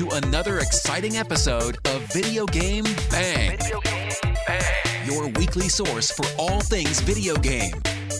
to another exciting episode of Video Game Bang. Your weekly source for all things video game.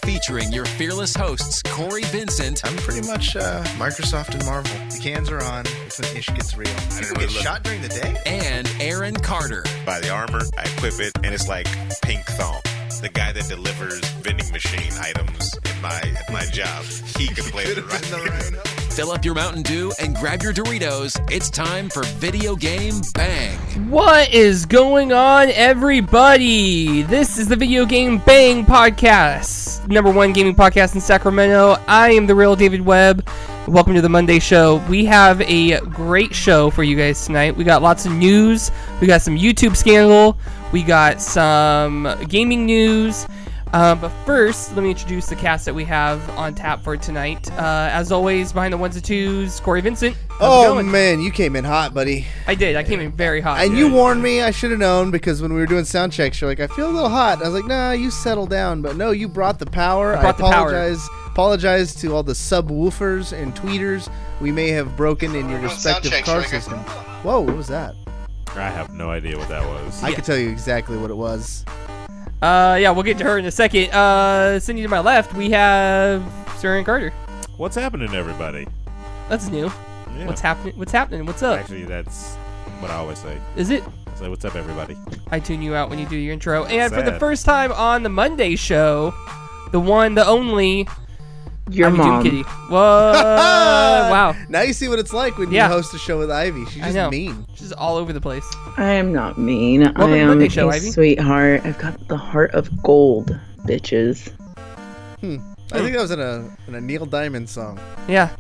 Featuring your fearless hosts, Cory Vincent. I'm pretty much Microsoft and Marvel. The cans are on. It's when the issue gets real. People get shot during the day? And Aaron Carter. Buy the armor, I equip it, and it's like pink thong. The guy that delivers vending machine items in my job, he could play the right. Fill up your Mountain Dew and grab your Doritos. It's time for Video Game Bang. What is going on, everybody? This is the Video Game Bang podcast, #1 gaming podcast in Sacramento. I am the real David Webb. Welcome to the Monday show. We have a great show for you guys tonight. We got lots of news. We got some YouTube scandal. We got some gaming news. But first, let me introduce the cast that we have on tap for tonight. As always, behind the ones and twos, Cory Vincent. How's it going? Man, you came in hot, buddy. I did. I came in very hot. And you warned me. I should have known, because when we were doing sound checks, you're like, I feel a little hot. I was like, nah, you settle down. But no, you brought the power. I apologize to all the subwoofers and tweeters we may have broken in your respective car system. Whoa, what was that? I have no idea what that was. I can tell you exactly what it was. Yeah, we'll get to her in a second. Sitting to my left, we have Sir Aaron Carter. What's happening, everybody? That's new. Yeah. What's happening? What's up? Actually, that's what I always say. Is it? I say, what's up, everybody? I tune you out when you do your intro. And for Sad. the first time on the Monday show, the one, the only, your Ivy mom. Doomkitty. Whoa! Wow. Now you see what it's like when you host a show with Ivy. She's just mean. She's all over the place. I am not mean. Welcome I to am Monday show, a Ivy. sweetheart. I've got the heart of gold, bitches. I think that was in a Neil Diamond song. Yeah.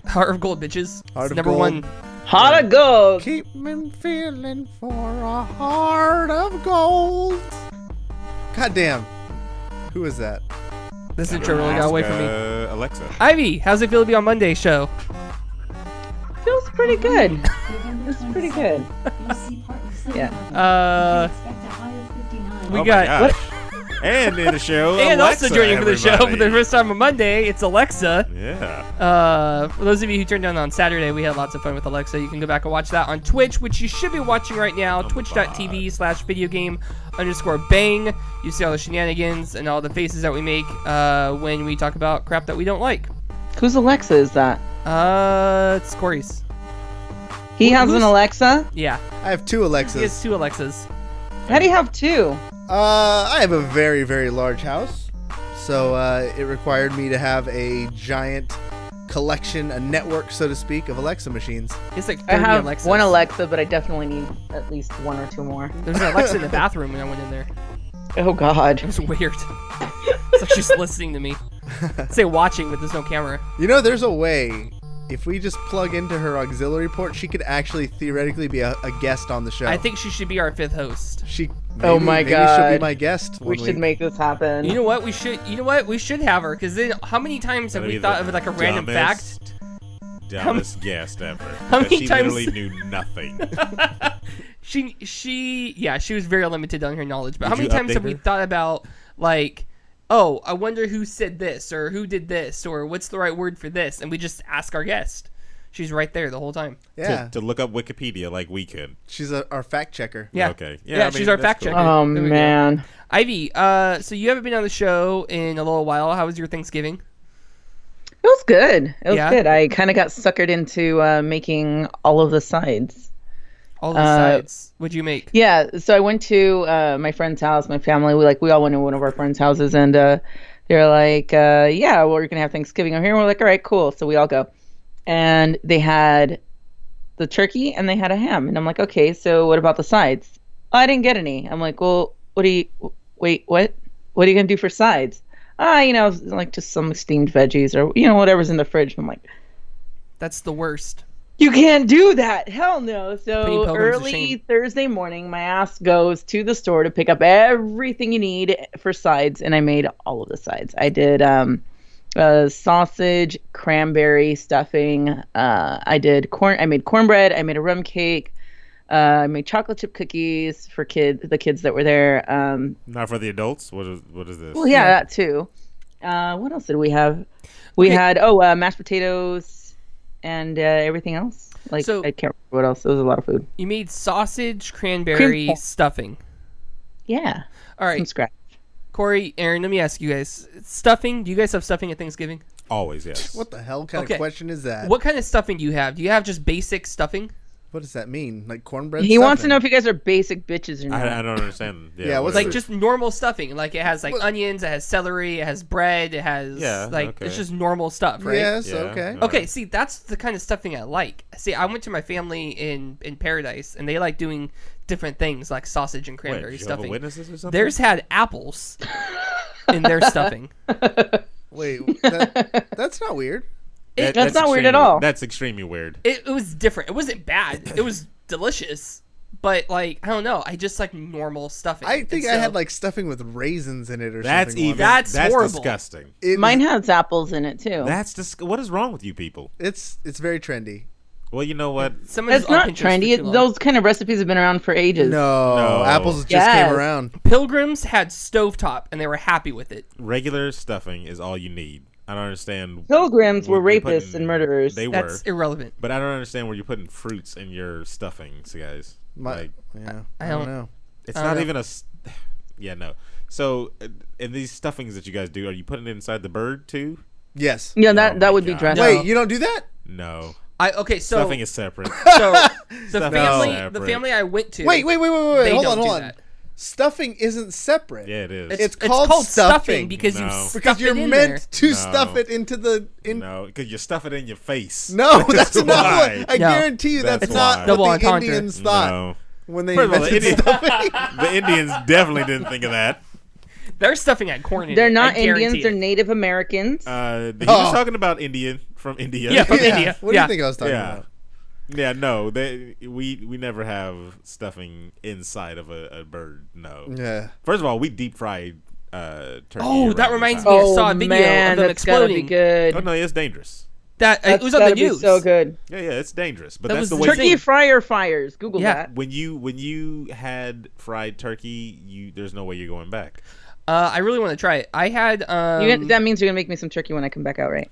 Heart of Gold, bitches. Heart It's of #1. gold. Heart of gold. Keep me feeling for a heart of gold. God damn. Who is that? This intro really got away from me. Alexa. Ivy, how's it feel to be on Monday's show? Feels pretty good. It's pretty good. Yeah. We Oh my got gosh. And in the show, and Alexa, also joining for the show everybody. for the first time on Monday, it's Alexa. Yeah. For those of you who turned on Saturday, we had lots of fun with Alexa. You can go back and watch that on Twitch, which you should be watching right now, twitch.tv/videogame_bang. You see all the shenanigans and all the faces that we make when we talk about crap that we don't like. Whose Alexa is that? It's Cory's. He has an Alexa? Yeah. I have two Alexas. He has two Alexas. How do you have two? I have a very, very large house, so it required me to have a giant collection, a network, so to speak, of Alexa machines. It's like 30 I have Alexas. one Alexa, but I definitely need at least one or two more. There's an Alexa in the bathroom when I went in there. Oh, God. It was weird. It's like she's listening to me. Say watching, but there's no camera. You know, there's a way. If we just plug into her auxiliary port, she could actually theoretically be a guest on the show. I think she should be our 5th host. Oh my maybe God. she'll be my guest. We should make this happen. You know what? We should have her, because then how many times have we thought of like a random fact? Dumbest guest ever. How many she times- literally knew nothing. She was very limited on her knowledge. But Did how many you times update have we her? thought about like, oh, I wonder who said this or who did this or what's the right word for this, and we just ask our guest. She's right there the whole time. Yeah. To look up Wikipedia like we could. She's our fact checker. Yeah. Okay. Yeah, I mean, she's our that's fact cool. checker. Oh, There we go. man. Ivy, so you haven't been on the show in a little while. How was your Thanksgiving? It was good. It was Yeah? good. I kind of got suckered into making all of the sides. All the sides. What'd you make? Yeah, so I went to my friend's house, my family. We all went to one of our friends' houses, and they're like, yeah, well, we're going to have Thanksgiving over here. And we're like, all right, cool. So we all go. And they had the turkey and they had a ham. And I'm like, okay, so what about the sides? Oh, I didn't get any. I'm like, well, what are you going to do for sides? Like just some steamed veggies or, whatever's in the fridge. I'm like, That's the worst. you can't do that. Hell no. Penny So Pilgrim's a early shame. Thursday morning, my ass goes to the store to pick up everything you need for sides. And I made all of the sides. I did sausage, cranberry stuffing. I made cornbread. I made a rum cake. I made chocolate chip cookies for the kids that were there. Not for the adults? What is this? Well, yeah, that too. What else did we have? We had mashed potatoes and everything else. Like, So- I can't remember what else. It was a lot of food. You made sausage, cranberry, corn. stuffing. Yeah. All right, From scratch. Corey, Aaron, let me ask you guys. Stuffing, do you guys have stuffing at Thanksgiving? Always, yes. What the hell kind Okay. of question is that? What kind of stuffing do you have? Do you have just basic stuffing? What does that mean? Like cornbread? He wants to stuffing? know if you guys are basic bitches or not. I don't understand. Yeah, what's what Like is it? just normal stuffing. Like it has like onions, it has celery, it has bread, it has okay. it's just normal stuff, right? Yes. Yeah. Okay. Okay, see, that's the kind of stuffing I like. See, I went to my family in Paradise, and they like doing different things like sausage and Wait, cranberry Jehovah's stuffing. Witnesses or something? Theirs had apples in their stuffing. Wait, that's not weird. That's not weird at extremely- all. That's extremely weird. It was different. It wasn't bad. It was delicious. But like, I don't know. I just like normal stuffing. I think And I so- had like stuffing with raisins in it or That's something. even. That's horrible. disgusting. Mine has apples in it too. What is wrong with you people? It's very trendy. Well, you know what? Someone was That's on not Pinterest for trendy. too long. Those kind of recipes have been around for ages. No, apples just Yes. came around. Pilgrims had stovetop, and they were happy with it. Regular stuffing is all you need. I don't understand. Pilgrims were what you're rapists putting- and murderers. They That's were, irrelevant. but I don't understand where you're putting fruits in your stuffings, guys. Like, Yeah, I I don't- don't know. it's I don't not know. even a. Yeah, no. So, in these stuffings that you guys do, are you putting it inside the bird too? Yes. Yeah, Oh that my would be God. drastic. Wait, you don't do that? No. Okay, so Stuffing is separate. so the Stuffing family is the separate. family I went to. Wait. they Hold don't on. do that. Stuffing isn't separate. Yeah, it is. It's called stuffing because you No. stuff because you're it in meant there. to No. stuff it into the. No, because you stuff it in your face. No, that's not why. what. I No. guarantee you that's That's not why. Double what the entendre. Indians thought No. when they First of all, the invented stuffing. The Indians definitely didn't think of that. Their stuffing had corn in They're it. not I guarantee Indians. They're it. Native Americans. He Oh. was talking about Indian from India. Yeah, from Yeah. India. What do Yeah. you think I was talking Yeah. about? Yeah, no, we never have stuffing inside of a bird. No. Yeah. First of all, we deep fried turkey. Oh, that around reminds this me. house. I saw a video man, of them that's gotta be exploding. good. Oh no, it's dangerous. That That's it was on the gotta be news. so good. Yeah, it's dangerous. But That that's was the way. insane. Turkey fryer fires. Google Yeah. that. When you had fried turkey, there's no way you're going back. I really want to try it. I had That means you're gonna make me some turkey when I come back out, right?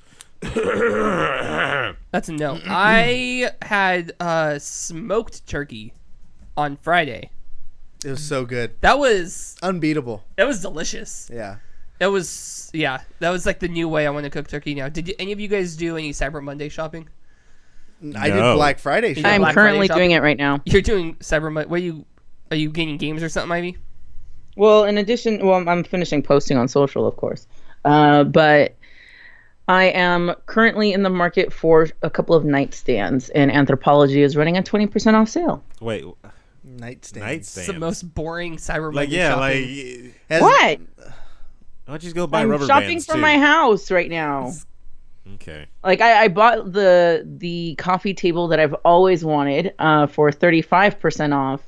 that's a no. I had smoked turkey on Friday. It was so good. That was Unbeatable. delicious. Yeah. That was like the new way I want to cook turkey now. Did any of you guys do any Cyber Monday shopping? I did No. Black Friday shopping. I'm Black currently Friday doing it right now. You're doing Cyber Monday. Are you getting games or something, Ivy? Well, in addition, I'm finishing posting on social, of course. But I am currently in the market for a couple of nightstands, and Anthropology is running a 20% off sale. Wait, Nightstand. It's the nightstand. most boring Cyber Like Monday yeah, shopping. like What? why don't you just go buy I'm rubber shopping bands for too? my house right now. Okay. Like I bought the coffee table that I've always wanted for 35% off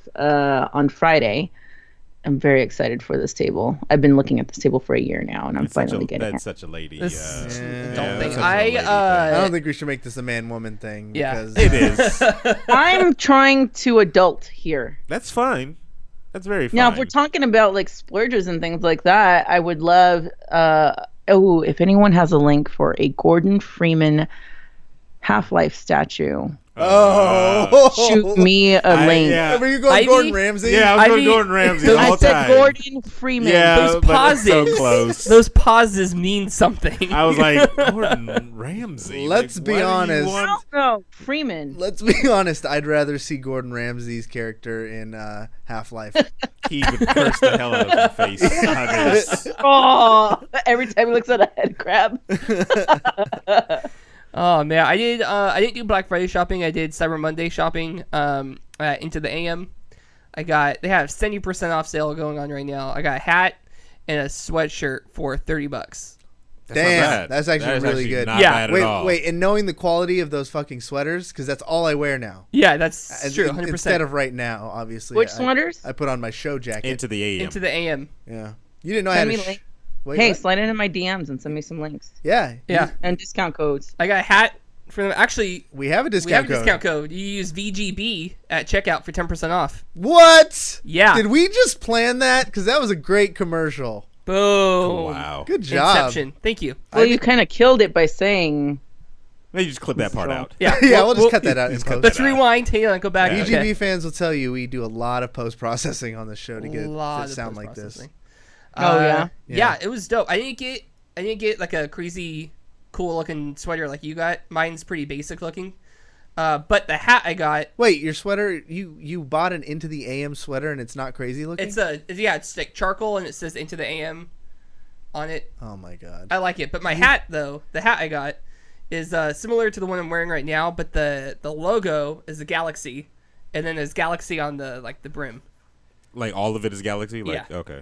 on Friday. I'm very excited for this table. I've been looking at this table for a year now, and I'm finally getting That's it. such a lady. This Yeah. don't think that's such a I lady thing. I don't think we should make this a man-woman thing. Yeah. Because It is. I'm trying to adult here. That's fine. That's very fine. Now, if we're talking about like splurges and things like that, I would love. If anyone has a link for a Gordon Freeman Half-Life statue, shoot me a link. yeah. Were you going Ivy? Gordon Ramsay? Yeah, I was going Ivy- Gordon Ramsay the I whole said time. Gordon Freeman. Yeah, Those but it's so pauses. close. Those pauses mean something. I was like, Gordon Ramsay. Let's Like, be why do you honest. want- No, Freeman. Let's be honest. I'd rather see Gordon Ramsay's character in Half-Life. He would curse the hell out of your face. Huggers. Oh, every time he looks at a head crab. Oh man, I didn't do Black Friday shopping. I did Cyber Monday shopping. Into the AM. They have 70% off sale going on right now. I got a hat and a sweatshirt for $30. That's not Damn, bad. that's actually That is really good. Not Yeah. bad at all. Wait, and knowing the quality of those fucking sweaters, because that's all I wear now. Yeah, that's true. 100%. Instead of right now, obviously. Which I- sweaters? I put on my show jacket. Into the AM. Into the AM. Yeah. You didn't know I Send had me a link. Wait, Hey, what? slide into my DMs and send me some links Yeah. Yeah, and discount codes. I got a hat for them. Actually, We have a we discount have a code. discount code. You use VGB at checkout for 10% off. What? Yeah. Did we just plan that? Because that was a great commercial. Boom. Wow. Good job. Inception. Thank you. Well, you kind of killed it by saying You just clip that part out. Yeah, Yeah, we'll just cut that out. in post. Let's rewind. Hang on, go back. Yeah. BGB Okay. fans will tell you we do a lot of post processing on this show to get it to sound like this. post-processing. Oh, yeah? Yeah, it was dope. I didn't get like a crazy cool looking sweater like you got. Mine's pretty basic looking. But the hat I got. Wait, your sweater? You bought an Into the AM sweater and it's not crazy looking? It's like charcoal and it says Into the AM on it. Oh my god. I like it. But my hat though, the hat I got is similar to the one I'm wearing right now, but the logo is a galaxy, and then there's galaxy on the brim. Like all of it is Galaxy? Like, Yeah. Okay.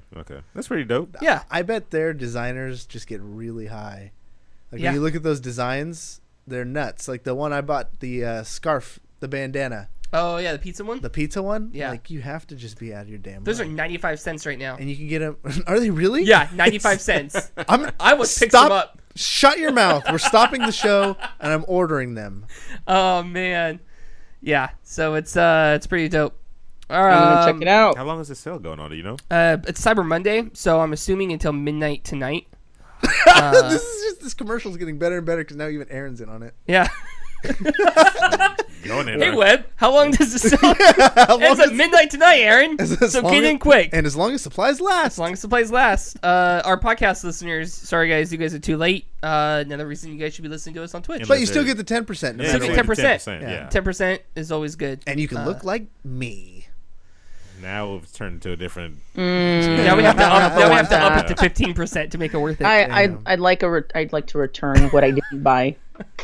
That's pretty dope. Yeah. I bet their designers just get really high. Like Yeah. when you look at those designs, they're nuts. Like the one I bought, the scarf, the bandana, Oh yeah, the pizza one. the pizza one. Yeah. Like you have to just be out of your damn Those are mind. 95 cents right now. And you can get them. Are they really? Yeah, 95 cents. I almost picked them up. Shut your mouth. We're stopping the show and I'm ordering them. Oh man. Yeah. So it's pretty dope. All I'm right. gonna check it out. How long is this sale going on? Do you know? It's Cyber Monday, so I'm assuming until midnight tonight. This commercial's getting better and better because now even Aaron's in on it. Yeah. Going in. Hey right? Webb, how long does this sell? How long It's at is- midnight tonight, Aaron. as So long get as- in quick. And as long as supplies As last. long as supplies last. Our podcast listeners, sorry guys, you guys are too late. Another reason you guys should be listening to us on Twitch. But you still get the 10%. No Yeah, matter Still you get what. 10%. Yeah. 10% is always good. And you can look like me. Now it's turned into a different. Now we have to up it to 15% to make it worth it. I'd like to return what I didn't buy.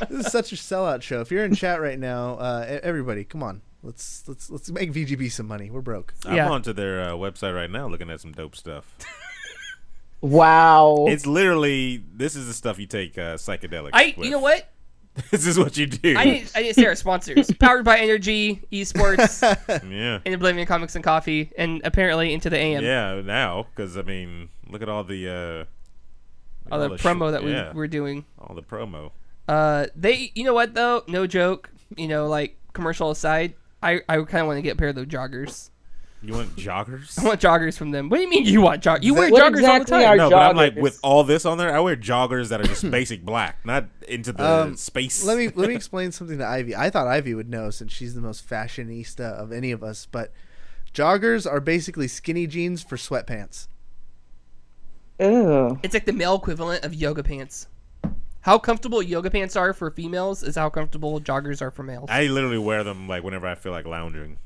This is such a sellout show. If you're in chat right now, everybody, come on. Let's make VGB some money. We're broke. Yeah. I'm onto their website right now looking at some dope stuff. Wow. It's literally, this is the stuff you take psychedelics with. You know what? This is what you do. I didn't say our sponsors. Powered by Energy, Esports, Yeah. and Oblivion Comics and Coffee, and apparently Into the AM. Yeah, now, because, I mean, look at all the... All the promo that yeah, we're doing. all the promo. You know what though? No joke. You know, like commercial aside, I kind of want to get a pair of those joggers. You want joggers? I want joggers from them. What do you mean you want joggers? You wear What joggers exactly all the are time. No, but I'm like, joggers? with all this on there, I wear joggers that are just basic black, not into the space. Let me explain something to Ivy. I thought Ivy would know since she's the most fashionista of any of us, but joggers are basically skinny jeans for sweatpants. Ew. It's like the male equivalent of yoga pants. How comfortable yoga pants are for females is how comfortable joggers are for males. I literally wear them like whenever I feel like lounging.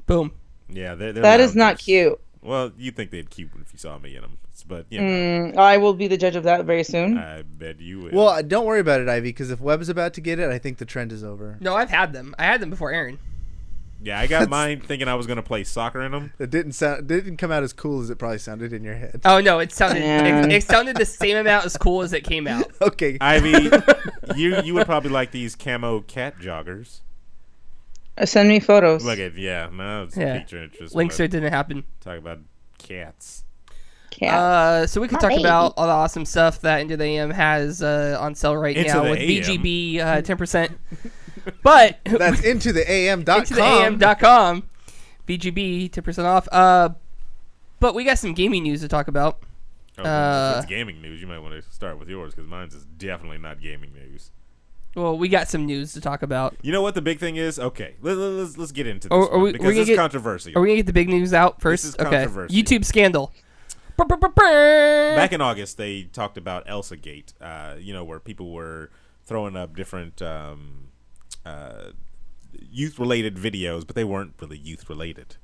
Boom. Yeah, they're That is not loungers. cute. Well, you'd think they'd cute if you saw me in them, but you know, I will be the judge of that very soon. I bet you will. Well, don't worry about it, Ivy, because if Webb's about to get it, I think the trend is over. No, I've had them. I had them before Aaron. yeah, I got mine thinking I was gonna play soccer in them. It didn't come out as cool as it probably sounded in your head. Oh no, it sounded Yeah. it sounded the same amount as cool as it came out. Okay. Ivy, you would probably like these camo cat joggers. Send me photos. Look at no, it's Yeah. feature interest. Links it didn't happen. Talk about cats. Cat. So we could talk about all the awesome stuff that Into the AM has on sale right Into now the with AM. VGB 10%. But That's into the AM.com. into the AM.com, VGB 10% off. But we got some gaming news to talk about. Oh, if it's gaming news, you might want to start with yours because mine's is definitely not gaming news. Well, we got some news to talk about. You know what the big thing is? Okay, let's get into this Are one we because gonna this get- is controversial. Are we gonna get the big news out first? is Okay. controversy. YouTube scandal. Back in August, they talked about Elsa Gate, where people were throwing up different youth-related videos, but they weren't really youth-related.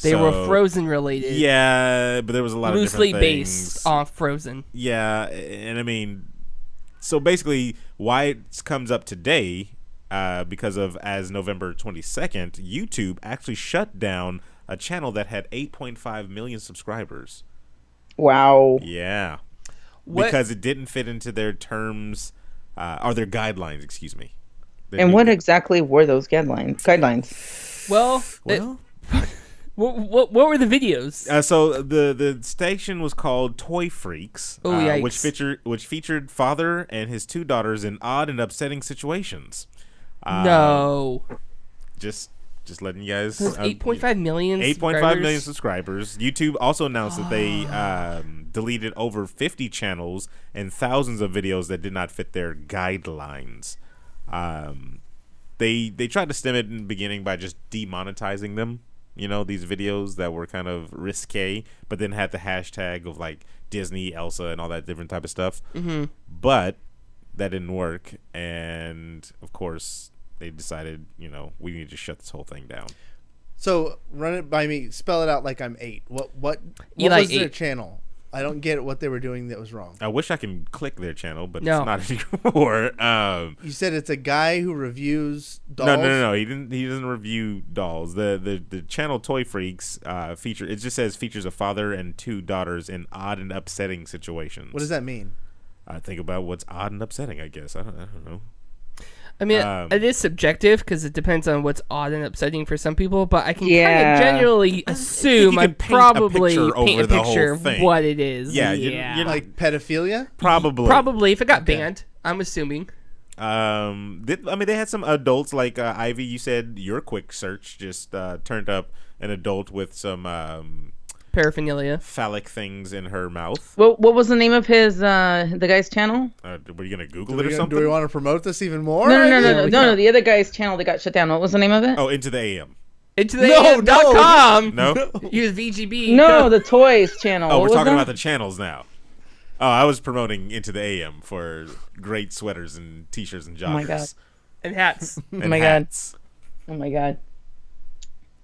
They were Frozen related. Yeah, but there was a lot loosely of different things. based on Frozen. Yeah, and I mean, so basically, why it comes up today, because of as November 22nd, YouTube actually shut down a channel that had 8.5 million subscribers. Wow. Yeah, What- because it didn't fit into their terms, or their guidelines. Excuse me. And what exactly were those guidelines? Well, Well. what were the videos? So the station was called Toy Freaks, Oh, yikes. which featured father and his two daughters in odd and upsetting situations. No. Just letting you guys. 8.5 million 8.5 million subscribers. YouTube also announced that they deleted over 50 channels and thousands of videos that did not fit their guidelines. They tried to stem it in the beginning by just demonetizing them. These videos that were kind of risque, but then had the hashtag of like Disney, Elsa, and all that different type of stuff. Mm-hmm. But that didn't work, and of course they decided, we need to shut this whole thing down. So run it by me. Spell it out like I'm 8. What was their channel? I don't get what they were doing that was wrong. I wish I can click their channel, but it's not anymore. You said it's a guy who reviews dolls? No. He doesn't review dolls. The channel Toy Freaks it just says features a father and 2 daughters in odd and upsetting situations. What does that mean? Think about what's odd and upsetting, I guess. I don't know. I mean, it is subjective because it depends on what's odd and upsetting for some people, but I can kind of generally assume I'd probably paint a picture of what it is. Yeah. You're like pedophilia? Probably, if it got banned, I'm assuming. They had some adults, like Ivy, you said your quick search just turned up an adult with some paraphernalia, phallic things in her mouth. What was the name of the guy's channel? Were you gonna Google it or something? Do we want to promote this even more? No. The other guy's channel that got shut down. What was the name of it? Oh, Into the AM. IntoTheAM.com. No. Use VGB. No, the toys channel. Oh, we're talking about the channels now. Oh, I was promoting Into the AM for great sweaters and t-shirts and joggers. Oh my god. And hats. Oh my god. Oh my god.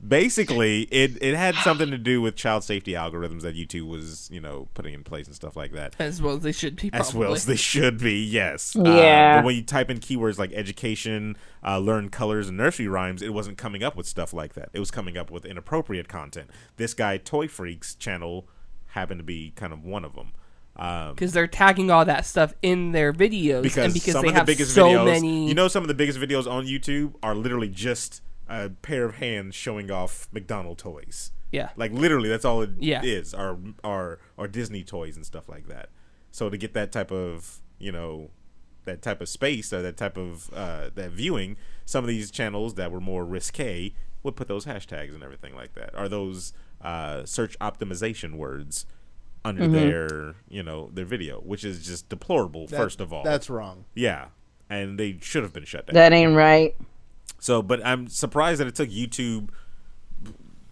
Basically, it had something to do with child safety algorithms that YouTube was, putting in place and stuff like that. As well as they should be, probably. As well as they should be, yes. Yeah. But when you type in keywords like education, learn colors, and nursery rhymes, it wasn't coming up with stuff like that. It was coming up with inappropriate content. This guy, Toy Freaks channel, happened to be kind of one of them. Because they're tagging all that stuff in their videos. Because some they of the have biggest so videos, many... some of the biggest videos on YouTube are literally just a pair of hands showing off McDonald toys. Yeah. Like literally that's all it is, are Disney toys and stuff like that. So to get that type of, that type of space or that type of that viewing, some of these channels that were more risque would put those hashtags and everything like that. Or those search optimization words under their video, which is just deplorable, first of all. That's wrong. Yeah. And they should have been shut down. That ain't right. So, but I'm surprised that it took YouTube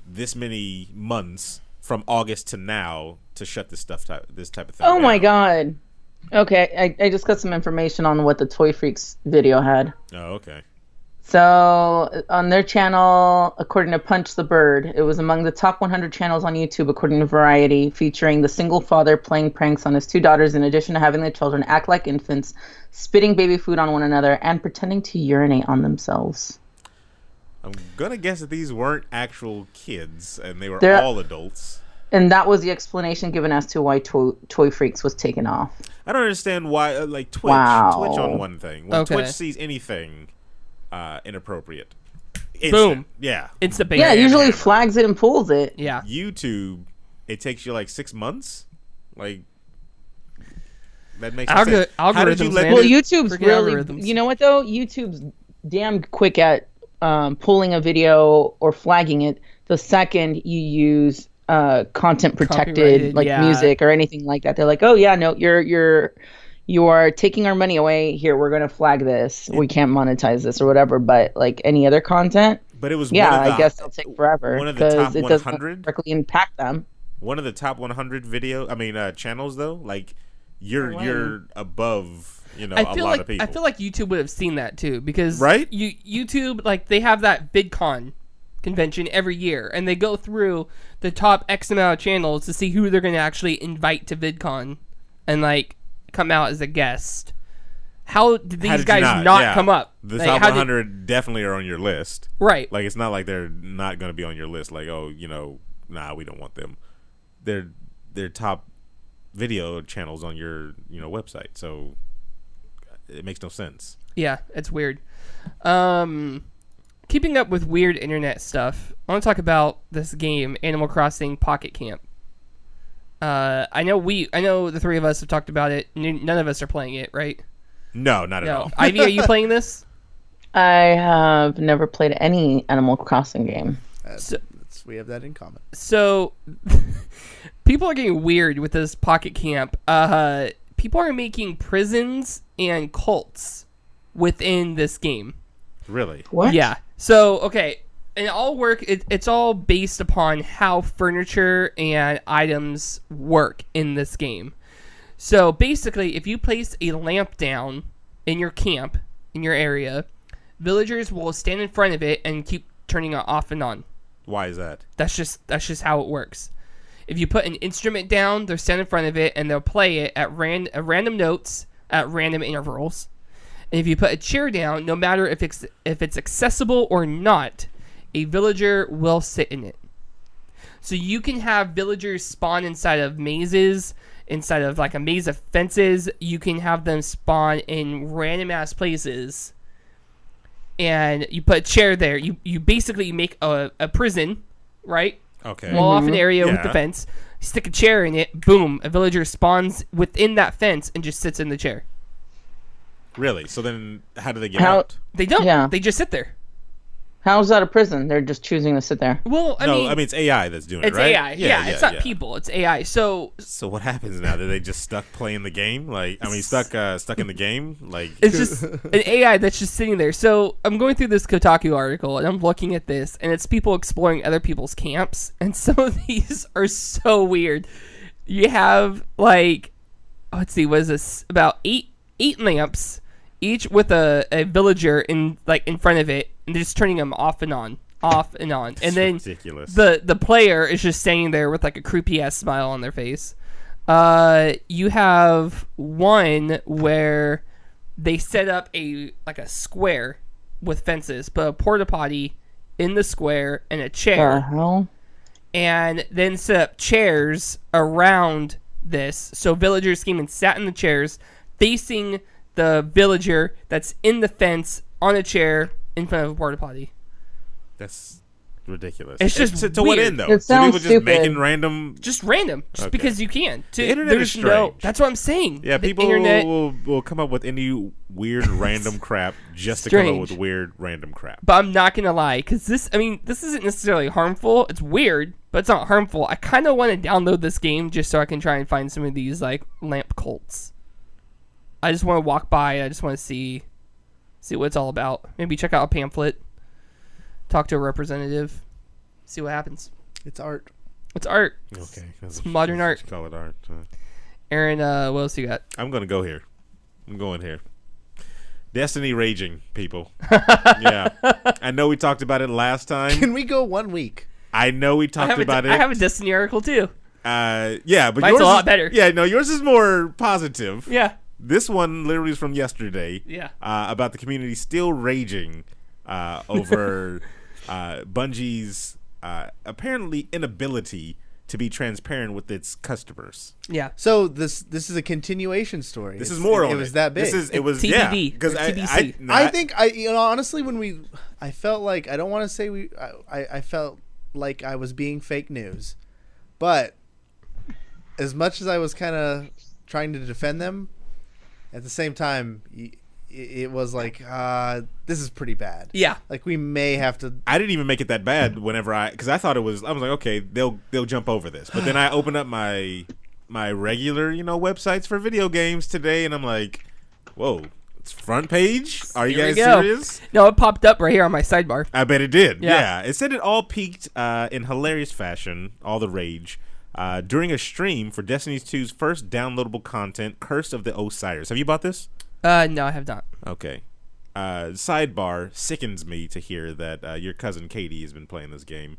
this many months from August to now to shut this type of thing down. My god. Okay, I just got some information on what the Toy Freaks video had. Oh, okay. So, on their channel, according to Punch the Bird, it was among the top 100 channels on YouTube, according to Variety, featuring the single father playing pranks on his 2 daughters, in addition to having the children act like infants, spitting baby food on one another, and pretending to urinate on themselves. I'm going to guess that these weren't actual kids, and they were all adults. And that was the explanation given as to why Toy Freaks was taken off. I don't understand why, Twitch. Wow. Twitch on one thing. When Twitch sees anything inappropriate, boom. Yeah. It's the big. Yeah, usually flags it and pulls it. Yeah. YouTube, it takes you like 6 months. Like, that makes sense. How did you let YouTube's really, you know what though? YouTube's damn quick at pulling a video or flagging it the second you use content protected music or anything like that. They're like, oh yeah, no, you are taking our money away. Here, we're gonna flag this. We can't monetize this or whatever. But like any other content, but it was I guess it'll take forever because it doesn't directly impact them. One of the top 100 channels though, like you're above a lot of people. I feel like YouTube would have seen that too because right? YouTube, like they have that VidCon convention every year, and they go through the top X amount of channels to see who they're going to actually invite to VidCon and like come out as a guest. How did these guys not come up? The top 100 definitely are on your list, right? Like it's not like they're not going to be on your list. Like nah, we don't want them. They're top video channels on your website, so it makes no sense. Yeah, it's weird. Keeping up with weird internet stuff, I want to talk about this game, Animal Crossing Pocket Camp. I know the three of us have talked about it. None of us are playing it, right? No, not at all. Ivy, are you playing this? I have never played any Animal Crossing game. We have that in common. So, people are getting weird with this Pocket Camp. People are making prisons and cults within this game. Really? What? Yeah. So, okay. And it's all based upon how furniture and items work in this game. So, basically, if you place a lamp down in your camp, in your area, villagers will stand in front of it and keep turning it off and on. Why is that? That's just how it works. If you put an instrument down, they'll stand in front of it and they'll play it at random notes at random intervals. And if you put a chair down, no matter if it's accessible or not, a villager will sit in it. So you can have villagers spawn inside of mazes, inside of like a maze of fences. You can have them spawn in random ass places. And you put a chair there. You basically make a prison, right? Okay. Wall off an area with the fence. Stick a chair in it. Boom. A villager spawns within that fence and just sits in the chair. Really? So then how do they get out? They don't. Yeah. They just sit there. How is that a prison? They're just choosing to sit there. Well, I mean, it's AI that's doing it, it's right? AI. Yeah, it's not people. It's AI. So what happens now? Are they just stuck playing the game? Stuck in the game? Like it's just an AI that's just sitting there. So I'm going through this Kotaku article and I'm looking at this, and it's people exploring other people's camps, and some of these are so weird. You have like, let's see, what is this? About eight lamps, each with a villager in front of it, and they're just turning them off and on. And then ridiculous. The player is just standing there with like a creepy ass smile on their face. You have one where they set up a square with fences, but a porta potty in the square and a chair. Hell? And then set up chairs around this, so villagers came and sat in the chairs facing the villager that's in the fence on a chair in front of a porta potty. That's ridiculous. It's just to what weird. end though? It sounds people just stupid. making random. Just random, just Okay. because you can. The internet is strange. That's what I'm saying. Yeah, The people internet, will come up with any weird random crap just to come up Strange. with weird random crap. but I'm not gonna lie, because this isn't necessarily harmful. It's weird, but it's not harmful. I kind of want to download this game just so I can try and find some of these like lamp cults. I just want to walk by. I just want to see what it's all about. Maybe check out a pamphlet, talk to a representative, see what happens. It's art. It's art. Okay, It's modern art. Call it art. Aaron, what else you got? I'm gonna go here. I'm going here. Destiny raging, people. Yeah, I know we talked about it last time. Can we go 1 week? I know we talked about it. I have a Destiny article too. Yeah, but Mine's yours a lot is, better. Yeah, no, yours is more positive. Yeah. This one literally is from yesterday. Yeah. About the community still raging over Bungie's apparently inability to be transparent with its customers. Yeah. So this is a continuation story. This is more on it. It was that big. It was TBD, yeah. or Because TBC. I think honestly I felt like I don't want to say I felt like I was being fake news, but as much as I was kind of trying to defend them, at the same time it was like this is pretty bad. Yeah. Like we may have to. I didn't even make it that bad because I thought I was like, okay, they'll jump over this. But then I opened up my regular, websites for video games today, and I'm like, whoa, it's front page? Are you Here guys we go. serious? No, it popped up right here on my sidebar. I bet it did. Yeah. Yeah. It said it all peaked in hilarious fashion, all the rage, during a stream for Destiny 2's first downloadable content, Curse of the Osiris. Have you bought this? No, I have not. Okay. Sidebar, sickens me to hear that your cousin Katie has been playing this game.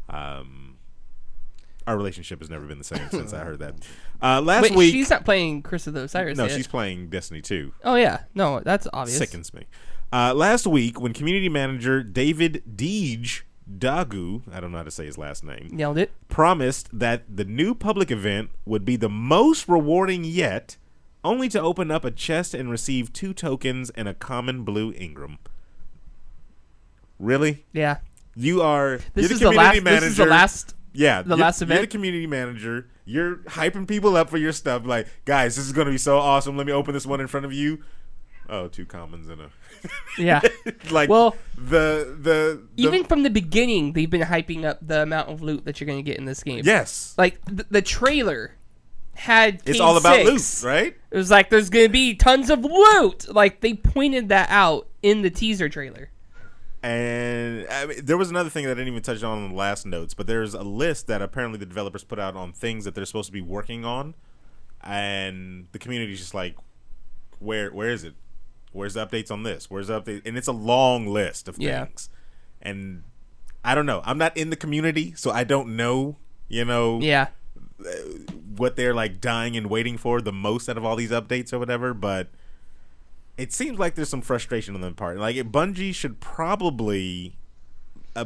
Our relationship has never been the same since I heard that. Last Wait, week... she's not playing Curse of the Osiris No, yet. she's playing Destiny 2. Oh, yeah. No, that's obvious. Sickens me. Last week, when community manager David Deej Dagu, I don't know how to say his last name, Nailed it. promised that the new public event would be the most rewarding yet, only to open up a chest and receive 2 tokens and a common blue Ingram. Really? Yeah. You're This the is the community last. manager. This is the last. Yeah, last You're event? the community manager. You're hyping people up for your stuff. Like, guys, this is going to be so awesome. Let me open this one in front of you. Oh, 2 commons and a... Yeah. Like, Well, the even from the beginning, they've been hyping up the amount of loot that you're going to get in this game. yes. Like the trailer had It's Cade all about 6. loot, right? It was like, there's going to be tons of loot. Like, they pointed that out in the teaser trailer. And I mean, there was another thing that I didn't even touch on in the last notes, but there's a list that apparently the developers put out on things that they're supposed to be working on, and the community's just like, where is it? Where's the updates on this? Where's the update? And it's a long list of things. And I don't know. I'm not in the community, so I don't know, what they're like dying and waiting for the most out of all these updates or whatever, but it seems like there's some frustration on their part. Like, Bungie should probably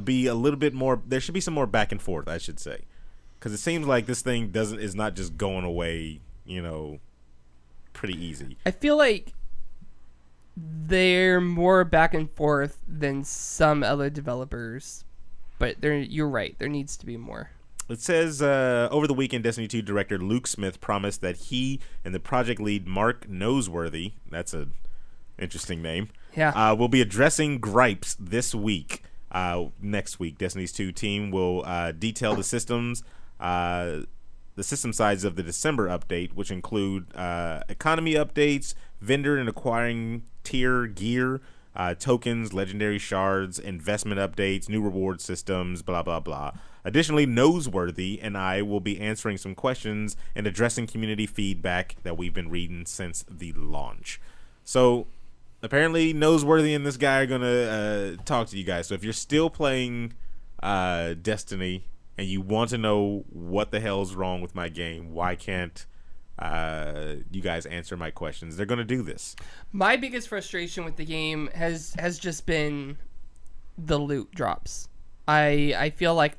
be a little bit more. There should be some more back and forth, I should say, because it seems like this thing is not just going away, pretty easy. I feel like they're more back and forth than some other developers, but you're right. There needs to be more. It says, over the weekend, Destiny 2 director Luke Smith promised that he and the project lead Mark Noseworthy, that's an interesting name, will be addressing gripes this week. Next week, Destiny's 2 team will detail the system sides of the December update, which include economy updates, vendor and acquiring tier gear, tokens, legendary shards, investment updates, new reward systems, blah, blah, blah. Additionally, Noseworthy and I will be answering some questions and addressing community feedback that we've been reading since the launch. So, apparently, Noseworthy and this guy are going to talk to you guys. So, if you're still playing Destiny and you want to know what the hell's wrong with my game, why can't you guys answer my questions? They're going to do this. My biggest frustration with the game has just been the loot drops. I feel like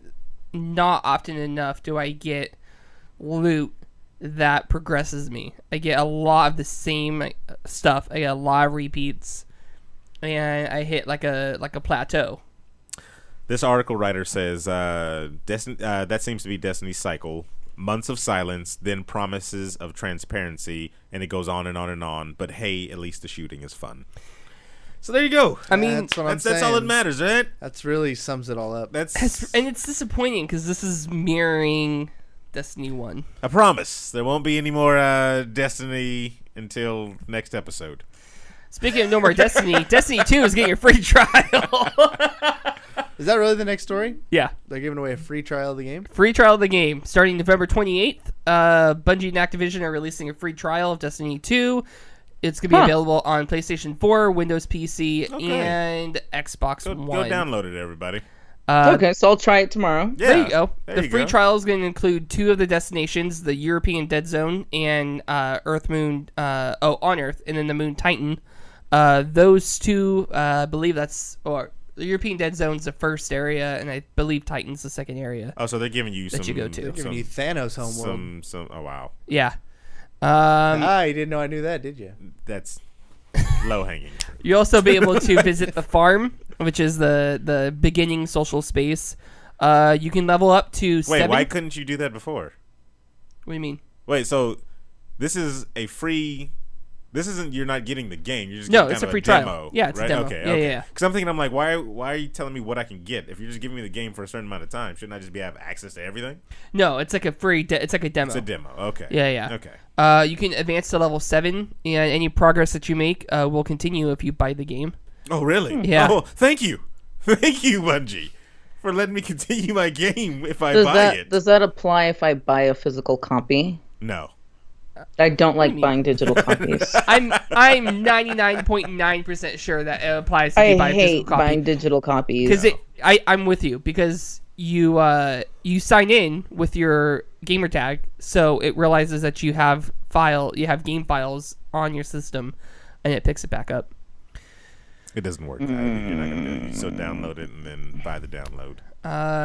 not often enough do I get loot that progresses me. I get a lot of the same stuff. I get a lot of repeats, and I hit like a plateau. This article writer says that seems to be Destiny's cycle. Months of silence, then promises of transparency, and it goes on and on and on. But hey, at least the shooting is fun. So there you go. I mean, that's all that matters, right? That's really sums it all up. And it's disappointing because this is mirroring Destiny 1. I promise there won't be any more Destiny until next episode. Speaking of no more Destiny, Destiny 2 is getting your free trial. Is that really the next story? Yeah. They're giving away a free trial of the game? Free trial of the game. Starting November 28th, Bungie and Activision are releasing a free trial of Destiny 2. It's going to be available on PlayStation 4, Windows PC, and Xbox One. Go download it, everybody. Okay, so I'll try it tomorrow. Yeah, there you go. The free trial is going to include 2 of the destinations, the European Dead Zone and on Earth, and then the Moon Titan. Those 2, I believe the European Dead Zone's the first area, and I believe Titan's the second area. Oh, so they're giving you that you go to. They're giving you Thanos homeworld. Oh, wow. Yeah. You didn't know I knew that, did you? That's low hanging. You'll also be able to visit the farm, which is the beginning social space. You can level up to 7. Wait, why couldn't you do that before? What do you mean? Wait, so this is a free... This isn't, you're not getting the game. You're just getting it's a free demo, trial. Yeah, it's right? a demo. Okay. Yeah. Because I'm thinking, why are you telling me what I can get? If you're just giving me the game for a certain amount of time, shouldn't I just have access to everything? No, it's like a free. It's like a demo. It's a demo. Okay. Yeah. Okay. You can advance to level 7, and any progress that you make will continue if you buy the game. Oh, really? Yeah. Oh, thank you, Bungie, for letting me continue my game if I buy it. Does that apply if I buy a physical copy? No. I don't like buying digital copies. I'm 99.9% sure that it applies if you buy a physical copy. I hate buying digital copies. Because I'm with you, because you sign in with your gamer tag, so it realizes that you have game files on your system, and it picks it back up. It doesn't work. You're not gonna do it. So download it and then buy the download.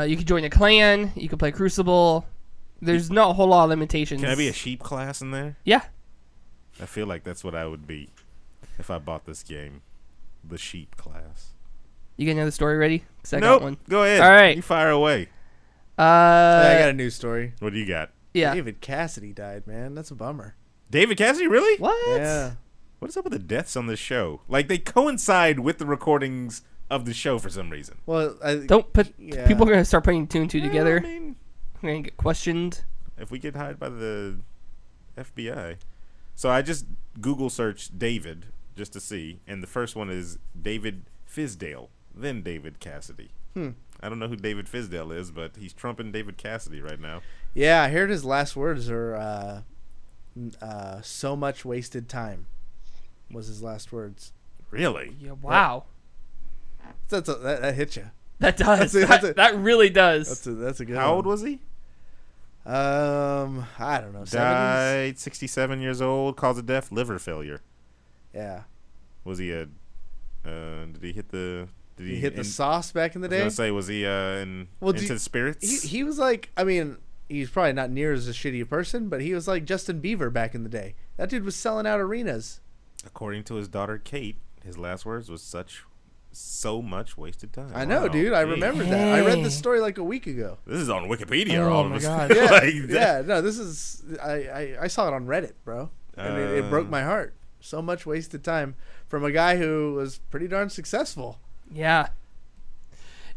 You can join a clan. You can play Crucible. There's not a whole lot of limitations. Can I be a sheep class in there? Yeah. I feel like that's what I would be if I bought this game. The sheep class. You get another story ready? Nope. Got one. Go ahead. All right. You fire away. I got a news story. What do you got? Yeah. David Cassidy died, man. That's a bummer. David Cassidy, really? What? Yeah. What is up with the deaths on this show? Like, they coincide with the recordings of the show for some reason. Well, people are gonna start putting 2 and 2 together. I mean, we're gonna get questioned. If we get hired by the FBI. So I just Google searched David just to see, and the first one is David Fizdale, then David Cassidy. I don't know who David Fizdale is, but he's trumping David Cassidy right now. Yeah, I heard his last words are so much wasted time was his last words. Really? Yeah, wow. That hit you. That does. That really does. That's a good How one. old was he? I don't know. 70s? Died 67 years old, cause of death, liver failure. Yeah. Was he a did he hit the did He hit the sauce back in the day? I was gonna say, was he into the spirits? He was like, I mean, he's probably not near as a shitty person, but he was like Justin Bieber back in the day. That dude was selling out arenas. According to his daughter Kate, his last words was so much wasted time. I know, Wow, dude. I geez. remember that. I read this story like a week ago. This is on Wikipedia. Oh all of my a God. sudden. Yeah, Like yeah. No, this is. I saw it on Reddit, bro, and it broke my heart. So much wasted time from a guy who was pretty darn successful. Yeah.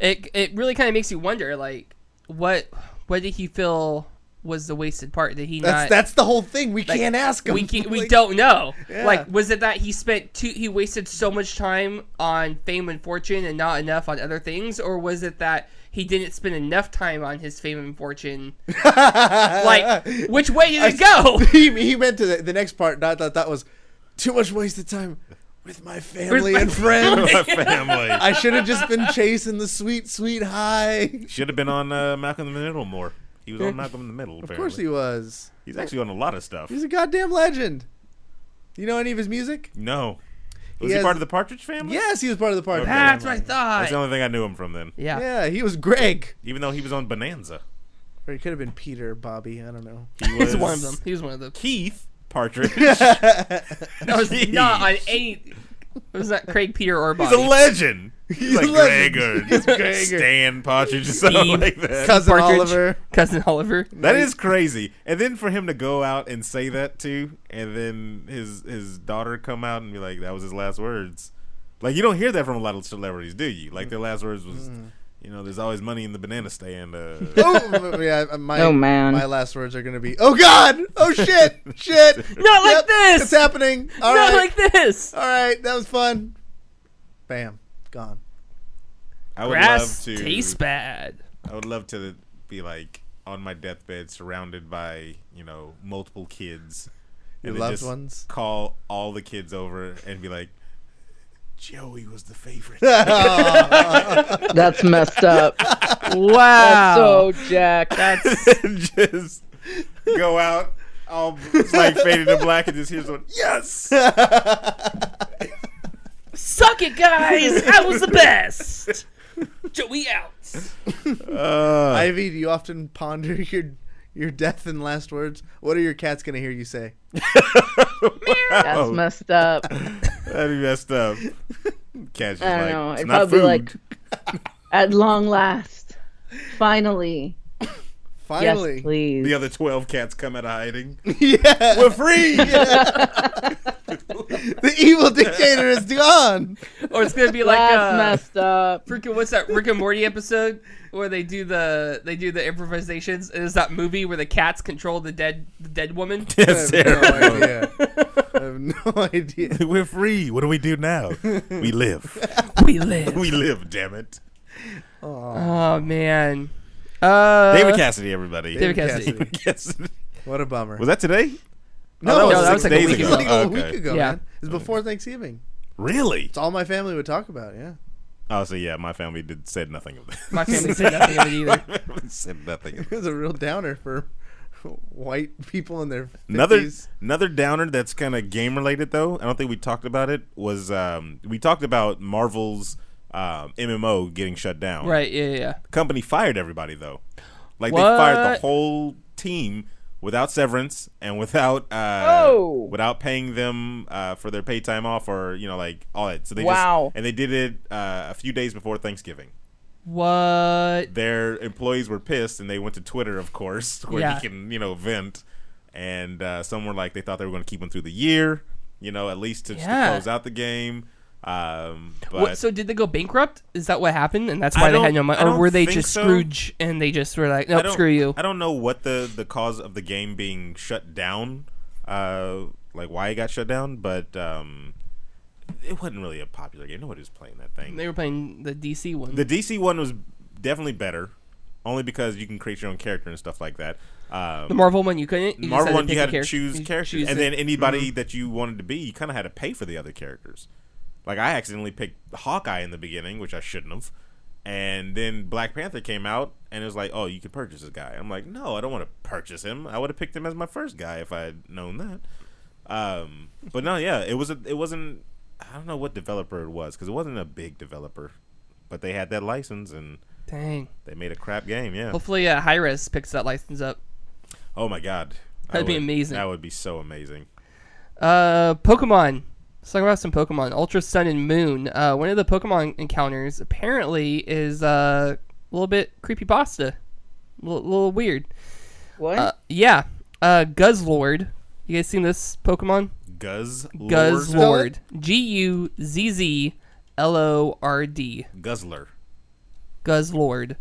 It really kind of makes you wonder, like, what did he feel was the wasted part? Did he not? That's the whole thing. We can't ask him. We don't know. Yeah. Like, was it that he wasted so much time on fame and fortune and not enough on other things, or was it that he didn't spend enough time on his fame and fortune? Like, which way did it go? He meant to the next part. That was too much wasted time with my family and friends. My family. I should have just been chasing the sweet, sweet high. Should have been on Malcolm in the Middle more. He was on Malcolm in the Middle. Apparently. Of course he was. He's actually on a lot of stuff. He's a goddamn legend. Do you know any of his music? No. Was He he has- part of the Partridge Family? Yes, he was part of the Partridge Okay. That's what I Family. That's the thought. only thing I knew him from then. Yeah. Yeah, he was Greg. Even though he was on Bonanza. Or he could have been Peter, Bobby. I don't know. He He was one of them. He was one of them. Keith Partridge. That was Jeez. not on any. It was not Craig, Peter, or He's Bobby. a legend. He's like a legend. Greg or Stan Partridge or something Steve. like that. Cousin Partridge. Oliver. Cousin Oliver. That is crazy. And then for him to go out and say that too, and then his daughter come out and be like, that was his last words. Like, you don't hear that from a lot of celebrities, do you? Like, their last words was, there's always money in the banana stand. Oh, yeah, Oh, man. My last words are going to be, oh, God! Oh, shit! Shit! Not like this! It's happening! All Not right. like this! All right, that was fun. Bam. Gone. I would Grass love to tastes bad. I would love to be like on my deathbed, surrounded by multiple kids, Your then loved just ones? call all the kids over and be like, Joey was the favorite. That's messed up. Wow. That's so Jack. That's And just go out, all like faded to black, and just hear someone, yes. suck it, guys. I was the best. Joey out. Ivy, do you often ponder your death and last words? What are your cats going to hear you say? That's messed up. That'd be messed up. Cat's just I don't like, know. it's It'd not probably food. be like, at long last, finally. Finally. Yes, please. The other 12 cats come out of hiding. Yeah. We're free. The evil dictator is gone. Or it's gonna be like That's messed up. freaking what's that Rick and Morty episode where they do the improvisations? It is that movie where the cats control the dead woman. Yes, I have no terrible. idea. I have no idea. We're free. What do we do now? We live. We live. We live, damn it. Oh man. David Cassidy, everybody. David Cassidy. David Cassidy. What a bummer. Was that today? No, that was 6 like a days week It ago. was like a Oh, week okay. ago, Yeah. man. It was before Thanksgiving. Really? It's all my family would talk about, yeah. Oh, so yeah, my family said nothing of that. My family said nothing of it either. My family said nothing of It that. was a real downer for white people in their 50s. Another downer that's kind of game related though. I don't think we talked about it. Was we talked about Marvel's MMO getting shut down. Right? Yeah. The company fired everybody though. Like What? they fired the whole team without severance and without without paying them for their paid time off or like all that. So they Wow. and they did it a few days before Thanksgiving. What? Their employees were pissed and they went to Twitter, of course, where Yeah. you can vent. And some were like they thought they were going to keep them through the year, at least to close out the game. But So did they go bankrupt? Is that what happened, and that's why I they had don't- no money, I or don't were they think just so. Scrooge and they just were like, I nope, don't- screw you? I don't know what the cause of the game being shut down like why it got shut down, but it wasn't really a popular game. Nobody was playing that thing. They were playing the DC one. The DC one was definitely better, only because you can create your own character and stuff like that. The Marvel one you couldn't. The Marvel one you had to choose characters, and then anybody that you wanted to be, you kind of had to pay for the other characters. Like I accidentally picked Hawkeye in the beginning, which I shouldn't have, and then Black Panther came out, and it was like, oh, you can purchase this guy. I'm like, no, I don't want to purchase him. I would have picked him as my first guy if I had known that. But no, yeah, it wasn't. I don't know what developer it was because it wasn't a big developer, but they had that license and dang, they made a crap game. Yeah. Hopefully, Hi-Res picks that license up. Oh my god, that'd be amazing. That would be so amazing. Pokemon. Let's talk about some Pokemon. Ultra Sun and Moon. One of the Pokemon encounters apparently is a little bit creepypasta, a little weird. What? Yeah. Guzzlord. You guys seen this Pokemon? Guzzlord. Guzzlord. Guzzlord.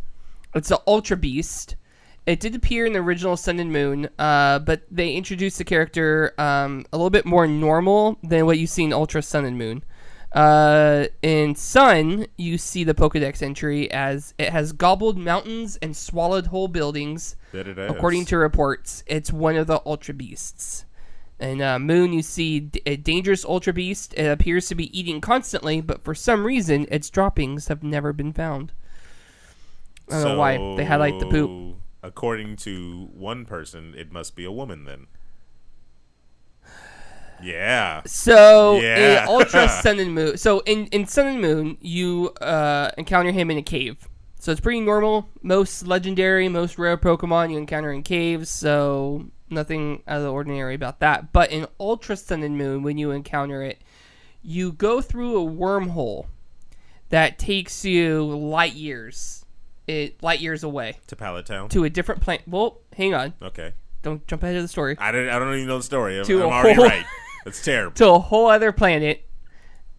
It's an Ultra Beast. It did appear in the original Sun and Moon, but they introduced the character a little bit more normal than what you see in Ultra Sun and Moon. In Sun, you see the Pokedex entry as it has gobbled mountains and swallowed whole buildings. According to reports, it's one of the Ultra Beasts. In Moon, you see a dangerous Ultra Beast. It appears to be eating constantly, but for some reason, its droppings have never been found. I don't know why. They highlight the poop. According to one person, it must be a woman then. Yeah. So in Ultra Sun and Moon, so in Sun and Moon, you encounter him in a cave. So it's pretty normal. Most legendary, most rare Pokemon you encounter in caves. So nothing out of the ordinary about that. But in Ultra Sun and Moon, when you encounter it, you go through a wormhole that takes you light years away to Pallet Town, to a different planet. Well, hang on. Okay. Don't jump ahead of the story. I don't even know the story. I'm already right. That's terrible. To a whole other planet,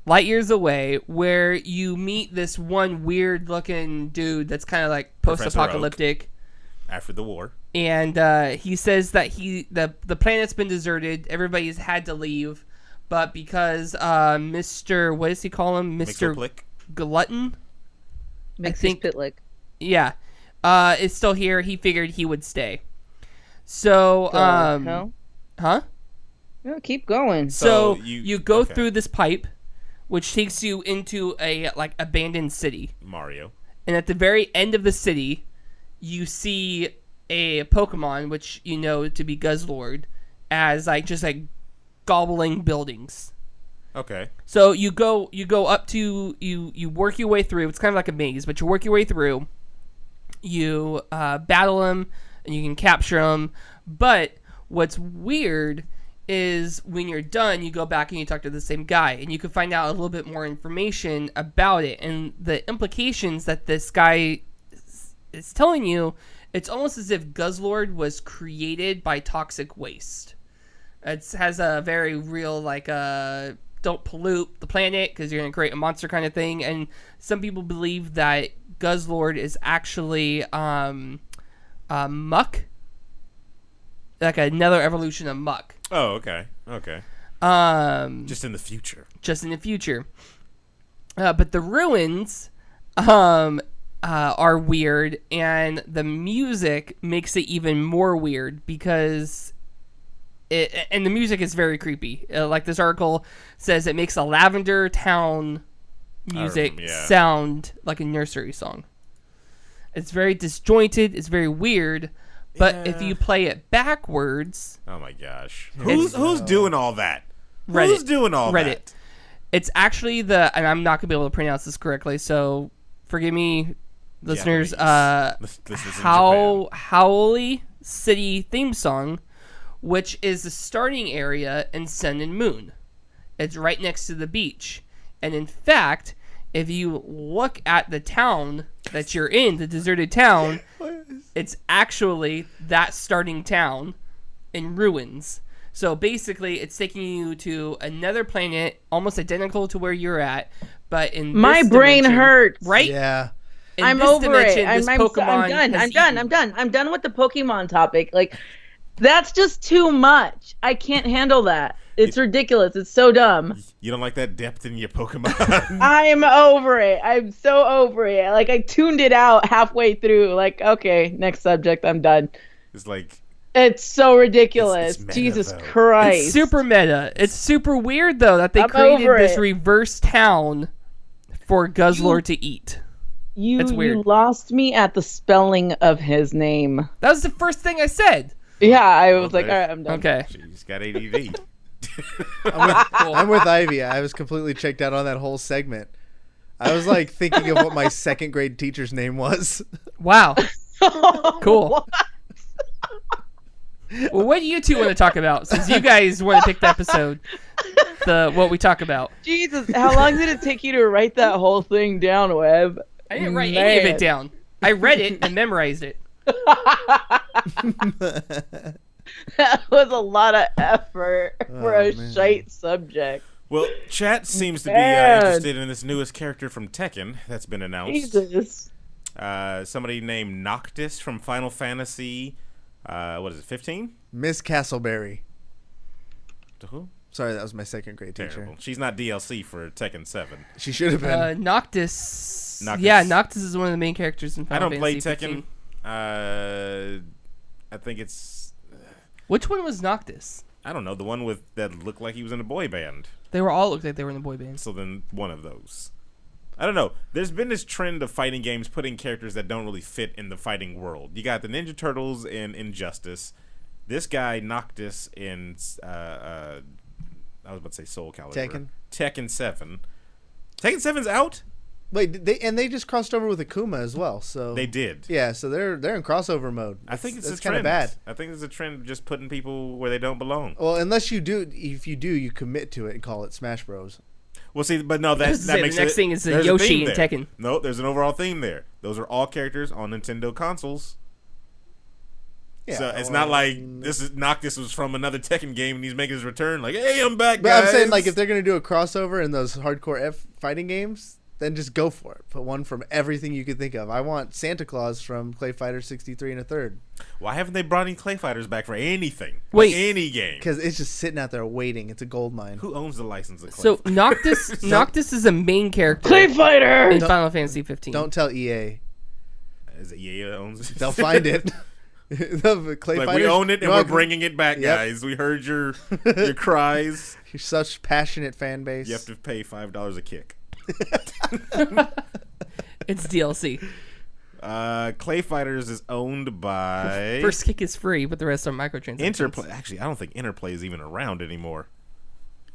light years away, where you meet this one weird-looking dude that's kind of like post-apocalyptic. After the war. And he says that the planet's been deserted. Everybody's had to leave, but because Mr. What does he call him? Mr. Glutton. Mixie Pitlick. Yeah, is still here. He figured he would stay. So, huh? No, keep going. So you go through this pipe, which takes you into a abandoned city. Mario. And at the very end of the city, you see a Pokemon, which you know to be Guzzlord, as just gobbling buildings. Okay. So you go up to you work your way through. It's kind of like a maze, but you work your way through. You battle him, and you can capture him. But what's weird is when you're done, you go back and you talk to the same guy, and you can find out a little bit more information about it. And the implications that this guy is telling you, it's almost as if Guzzlord was created by toxic waste. It has a very real, don't pollute the planet because you're going to create a monster kind of thing. And some people believe that Guzzlord is actually Muck, like another evolution of Muck. Oh, okay. Just in the future. But the ruins are weird, and the music makes it even more weird because and the music is very creepy. Like this article says, it makes a Lavender Town music sound like a nursery song. It's very disjointed. It's very weird. But if you play it backwards... Oh my gosh. Who's doing all that? Reddit. Who's doing all that? It's actually and I'm not going to be able to pronounce this correctly, so forgive me, listeners. Howley City theme song, which is the starting area in Sun and Moon. It's right next to the beach. And in fact, if you look at the town that you're in, the deserted town, it's actually that starting town in ruins. So basically, it's taking you to another planet, almost identical to where you're at, but in my brain hurts. Right? Yeah. I'm over it. I'm done with the Pokemon topic. Like, That's just too much. I can't handle that. It's ridiculous. It's so dumb. You don't like that depth in your Pokemon? I'm over it. I'm so over it. Like, I tuned it out halfway through. Like, okay, next subject. I'm done. It's like... It's so ridiculous. It's meta, Jesus though. Christ. It's super meta. It's super weird, though, that they created this reverse town for Guzzlord to eat. It's weird. You lost me at the spelling of his name. That was the first thing I said. Yeah, I was like, all right, I'm done. Okay. She's got ADD. I'm with Ivy. I was completely checked out on that whole segment. I was like thinking of what my second grade teacher's name was. Wow. Cool. Well, what do you two want to talk about? Since you guys want to pick the episode, what we talk about. Jesus, how long did it take you to write that whole thing down, Webb? I didn't write any of it down. I read it and memorized it. That was a lot of effort for a shite subject. Well, chat seems to be interested in this newest character from Tekken that's been announced. Jesus. Somebody named Noctis from Final Fantasy. What is it? 15? Miss Castleberry. To who? Sorry, that was my second grade teacher. Terrible. She's not DLC for Tekken 7. She should have been. Noctis. Yeah, Noctis is one of the main characters in Final Fantasy 15. I don't play Tekken. I think it's... Which one was Noctis? I don't know. The one that looked like he was in a boy band. They were all looked like they were in a boy band. So then one of those. I don't know. There's been this trend of fighting games putting characters that don't really fit in the fighting world. You got the Ninja Turtles in Injustice. This guy, Noctis, in... I was about to say Soul Calibur. Tekken 7. Tekken 7's out? Wait, they just crossed over with Akuma as well. So they did. Yeah, so they're in crossover mode. I think it's kind of bad. I think it's a trend of just putting people where they don't belong. Well, unless you do, if you do, you commit to it and call it Smash Bros. Well, see, but no, that makes the next thing is Yoshi and Tekken. No, there's an overall theme there. Those are all characters on Nintendo consoles. Yeah, so it's not like Noctis was from another Tekken game and he's making his return. Like, hey, I'm back, guys. But I'm saying, like, if they're gonna do a crossover in those hardcore fighting games, then just go for it. Put one from everything you could think of. I want Santa Claus from Clay Fighter 63 1/3. Why haven't they brought any Clay Fighters back for anything? Wait, any game? Because it's just sitting out there waiting. It's a gold mine. Who owns the license of Clay? So Noctis is a main character. Clay Fighter in Final Fantasy 15. Don't tell EA. Is it EA that owns it? They'll find it. The Clay like, Fighters, we own it and we're bringing it back, guys. We heard your cries. You're such passionate fan base. You have to pay $5 a kick. It's DLC. Clay Fighters is owned by... First kick is free, but the rest are microtransactions. Interplay. Actually, I don't think Interplay is even around anymore.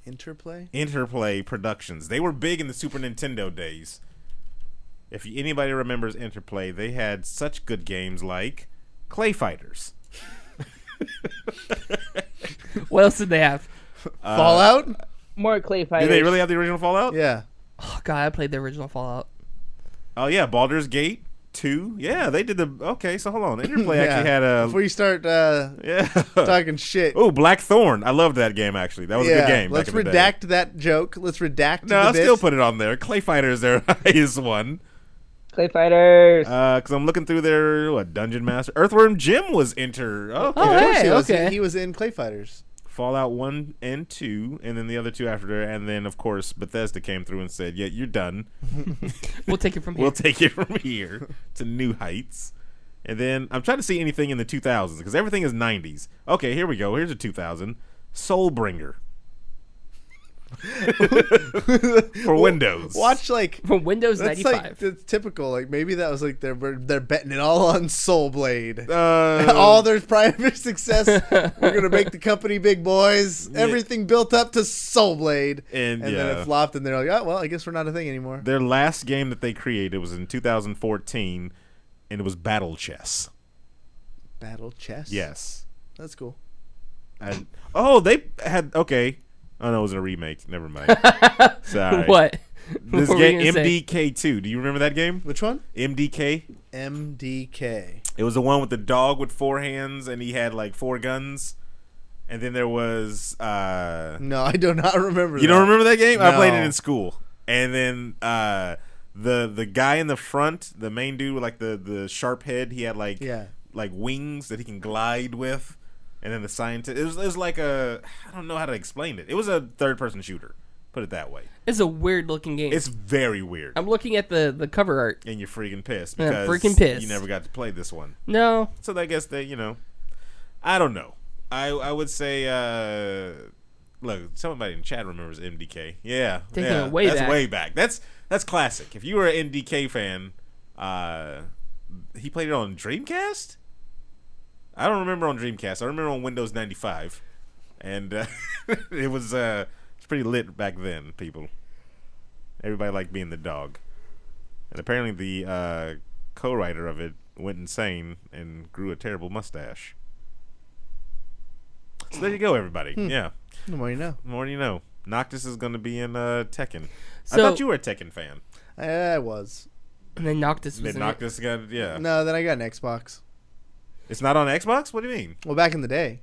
Interplay Productions. They were big in the Super Nintendo days. If anybody remembers Interplay, they had such good games like Clay Fighters. What else did they have? Fallout? More Clay Fighters. Did they really have the original Fallout? Yeah. Oh, God, I played the original Fallout. Oh, yeah. Baldur's Gate 2. Yeah, they did the... Okay, so hold on. Interplay actually had a... Before you start talking shit. Oh, Blackthorn. I loved that game, actually. That was a good game. Let's redact that joke. Let's redact No, I'll still put it on there. Clay Fighters, their highest one. Clay Fighters. Because I'm looking through their Dungeon Master. Earthworm Jim was Okay. He was in Clay Fighters. Fallout 1 and 2, and then the other two after there, and then of course Bethesda came through and said, "Yeah, you're done. We'll take it from here. We'll take it from here to new heights." And then I'm trying to see anything in the 2000s because everything is 90s. Okay, here we go. Here's a 2000 Soulbringer. For Windows. Watch from Windows 95. Like, it's typical. Like maybe that was like they're betting it all on Soul Blade. All their prior success. We're gonna make the company big, boys. Yeah. Everything built up to Soul Blade, and then it flopped, and they're like, oh well, I guess we're not a thing anymore. Their last game that they created was in 2014, and it was Battle Chess. Battle Chess. Yes, that's cool. And they had Oh no, it was a remake. Never mind. Sorry. What? This game, MDK2. Do you remember that game? Which one? MDK. It was the one with the dog with 4 hands, and he had like 4 guns. And then there was. No, I do not remember. You don't remember that game? No. I played it in school. And then the guy in the front, the main dude with like the sharp head, he had like wings that he can glide with. And then the scientist, it was like I don't know how to explain it. It was a third-person shooter, put it that way. It's a weird-looking game. It's very weird. I'm looking at the cover art. And you're freaking pissed Yeah, because freaking pissed. you never got to play this one. No. So I guess they, I don't know. I would say, look, somebody in chat remembers MDK. Yeah. Taking yeah, it way that's back. way back. That's classic. If you were an MDK fan, he played it on Dreamcast? I don't remember on Dreamcast. I remember on Windows 95. And it was pretty lit back then, people. Everybody liked being the dog. And apparently the co-writer of it went insane and grew a terrible mustache. So there you go, everybody. Yeah. The more you know. The more you know. Noctis is going to be in Tekken. So, I thought you were a Tekken fan. I was. And then Noctis was Then in Noctis got, yeah. No, then I got an Xbox. It's not on Xbox? What do you mean? Well, back in the day.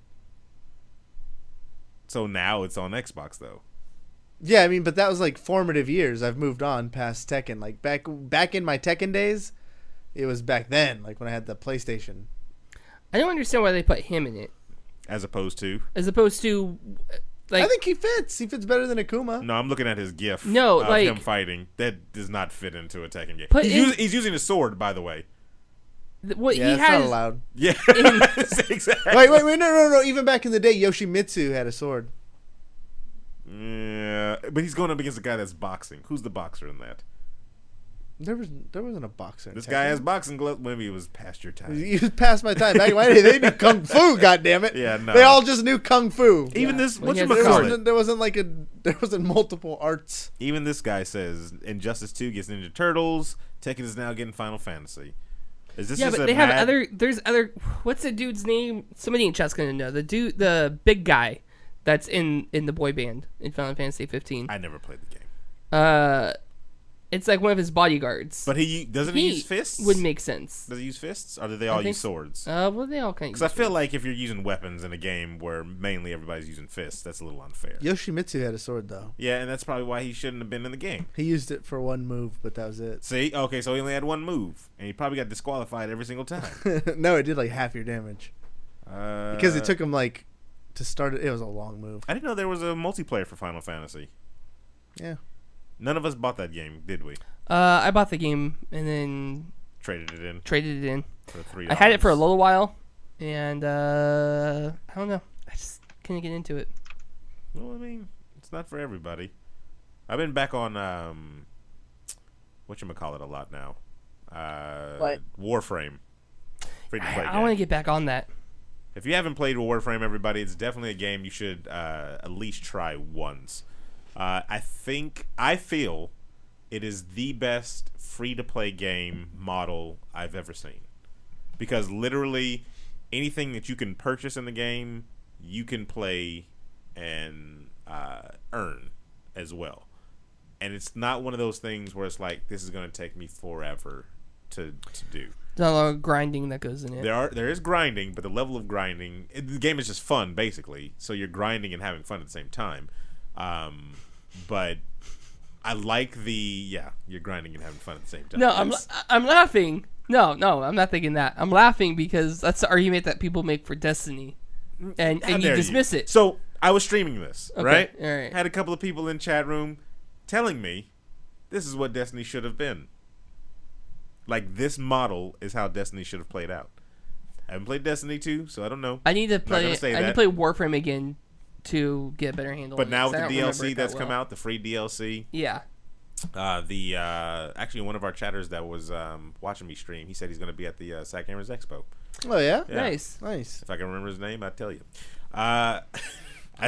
So now it's on Xbox, though. Yeah, I mean, but that was like formative years. I've moved on past Tekken. Like back in my Tekken days, it was back then, like when I had the PlayStation. I don't understand why they put him in it. As opposed to? Like, I think he fits. He fits better than Akuma. No, I'm looking at his GIF No, of like- him fighting. That does not fit into a Tekken game. He's using a sword, by the way. what Yeah, he it's has. not allowed. Yeah, exactly. Wait, no. Even back in the day, Yoshimitsu had a sword. Yeah, but he's going up against a guy that's boxing. Who's the boxer in that? There wasn't a boxer. in This Tekken. guy has boxing gloves. Maybe it was past your time. You passed my time. Back in my day, they knew kung fu. Goddammit. Yeah, no. They all just knew kung fu. Even this, Well, he has There wasn't multiple arts. Even this guy says Injustice 2 gets Ninja Turtles. Tekken is now getting Final Fantasy. Is this Yeah, just but a they have mad- other. There's other. What's the dude's name? Somebody in chat's gonna know. The big guy that's in the boy band in Final Fantasy 15. I never played the game. It's like one of his bodyguards. But he doesn't he use fists? Would make sense. Does he use fists, or do they all think use so. swords? Well, they all kind of. Because I feel like if you're using weapons in a game where mainly everybody's using fists, that's a little unfair. Yoshimitsu had a sword though. Yeah, and that's probably why he shouldn't have been in the game. He used it for one move, but that was it. See? Okay, so he only had one move, and he probably got disqualified every single time. No, it did like half your damage because it took him like to start it. It was a long move. I didn't know there was a multiplayer for Final Fantasy. Yeah. None of us bought that game, did we? I bought the game and then Traded it in traded it in. for $3. I had it for a little while, and I don't know. I just couldn't get into it. Well, I mean, it's not for everybody. I've been back on whatchamacallit a lot now. What? Warframe. Free to play I game. want to get back on that. If you haven't played Warframe, everybody, it's definitely a game you should at least try once. I feel it is the best free-to-play game model I've ever seen. Because literally anything that you can purchase in the game, you can play and earn as well. And it's not one of those things where it's like, this is going to take me forever to do. There's a lot of grinding that goes in it. There is grinding, but the level of grinding, the game is just fun, basically. So you're grinding and having fun at the same time. But I like you're grinding and having fun at the same time. No, I'm laughing. No, I'm not thinking that. I'm laughing because that's the argument that people make for Destiny, and you dismiss it. So I was streaming this, Okay, right? all right. Had a couple of people in chat room telling me this is what Destiny should have been. Like, this model is how Destiny should have played out. I haven't played Destiny 2, so I don't know. I need to play. gonna say I need to that. play Warframe again to get a better handle. But on now it, with 'cause the I don't remember DLC it that's that come well. out, the free DLC, Yeah. actually one of our chatters that was watching me stream, he said he's going to be at the Sac Gamers Expo. Oh yeah. Yeah. Nice. Nice. If I can remember his name, I'd tell you. I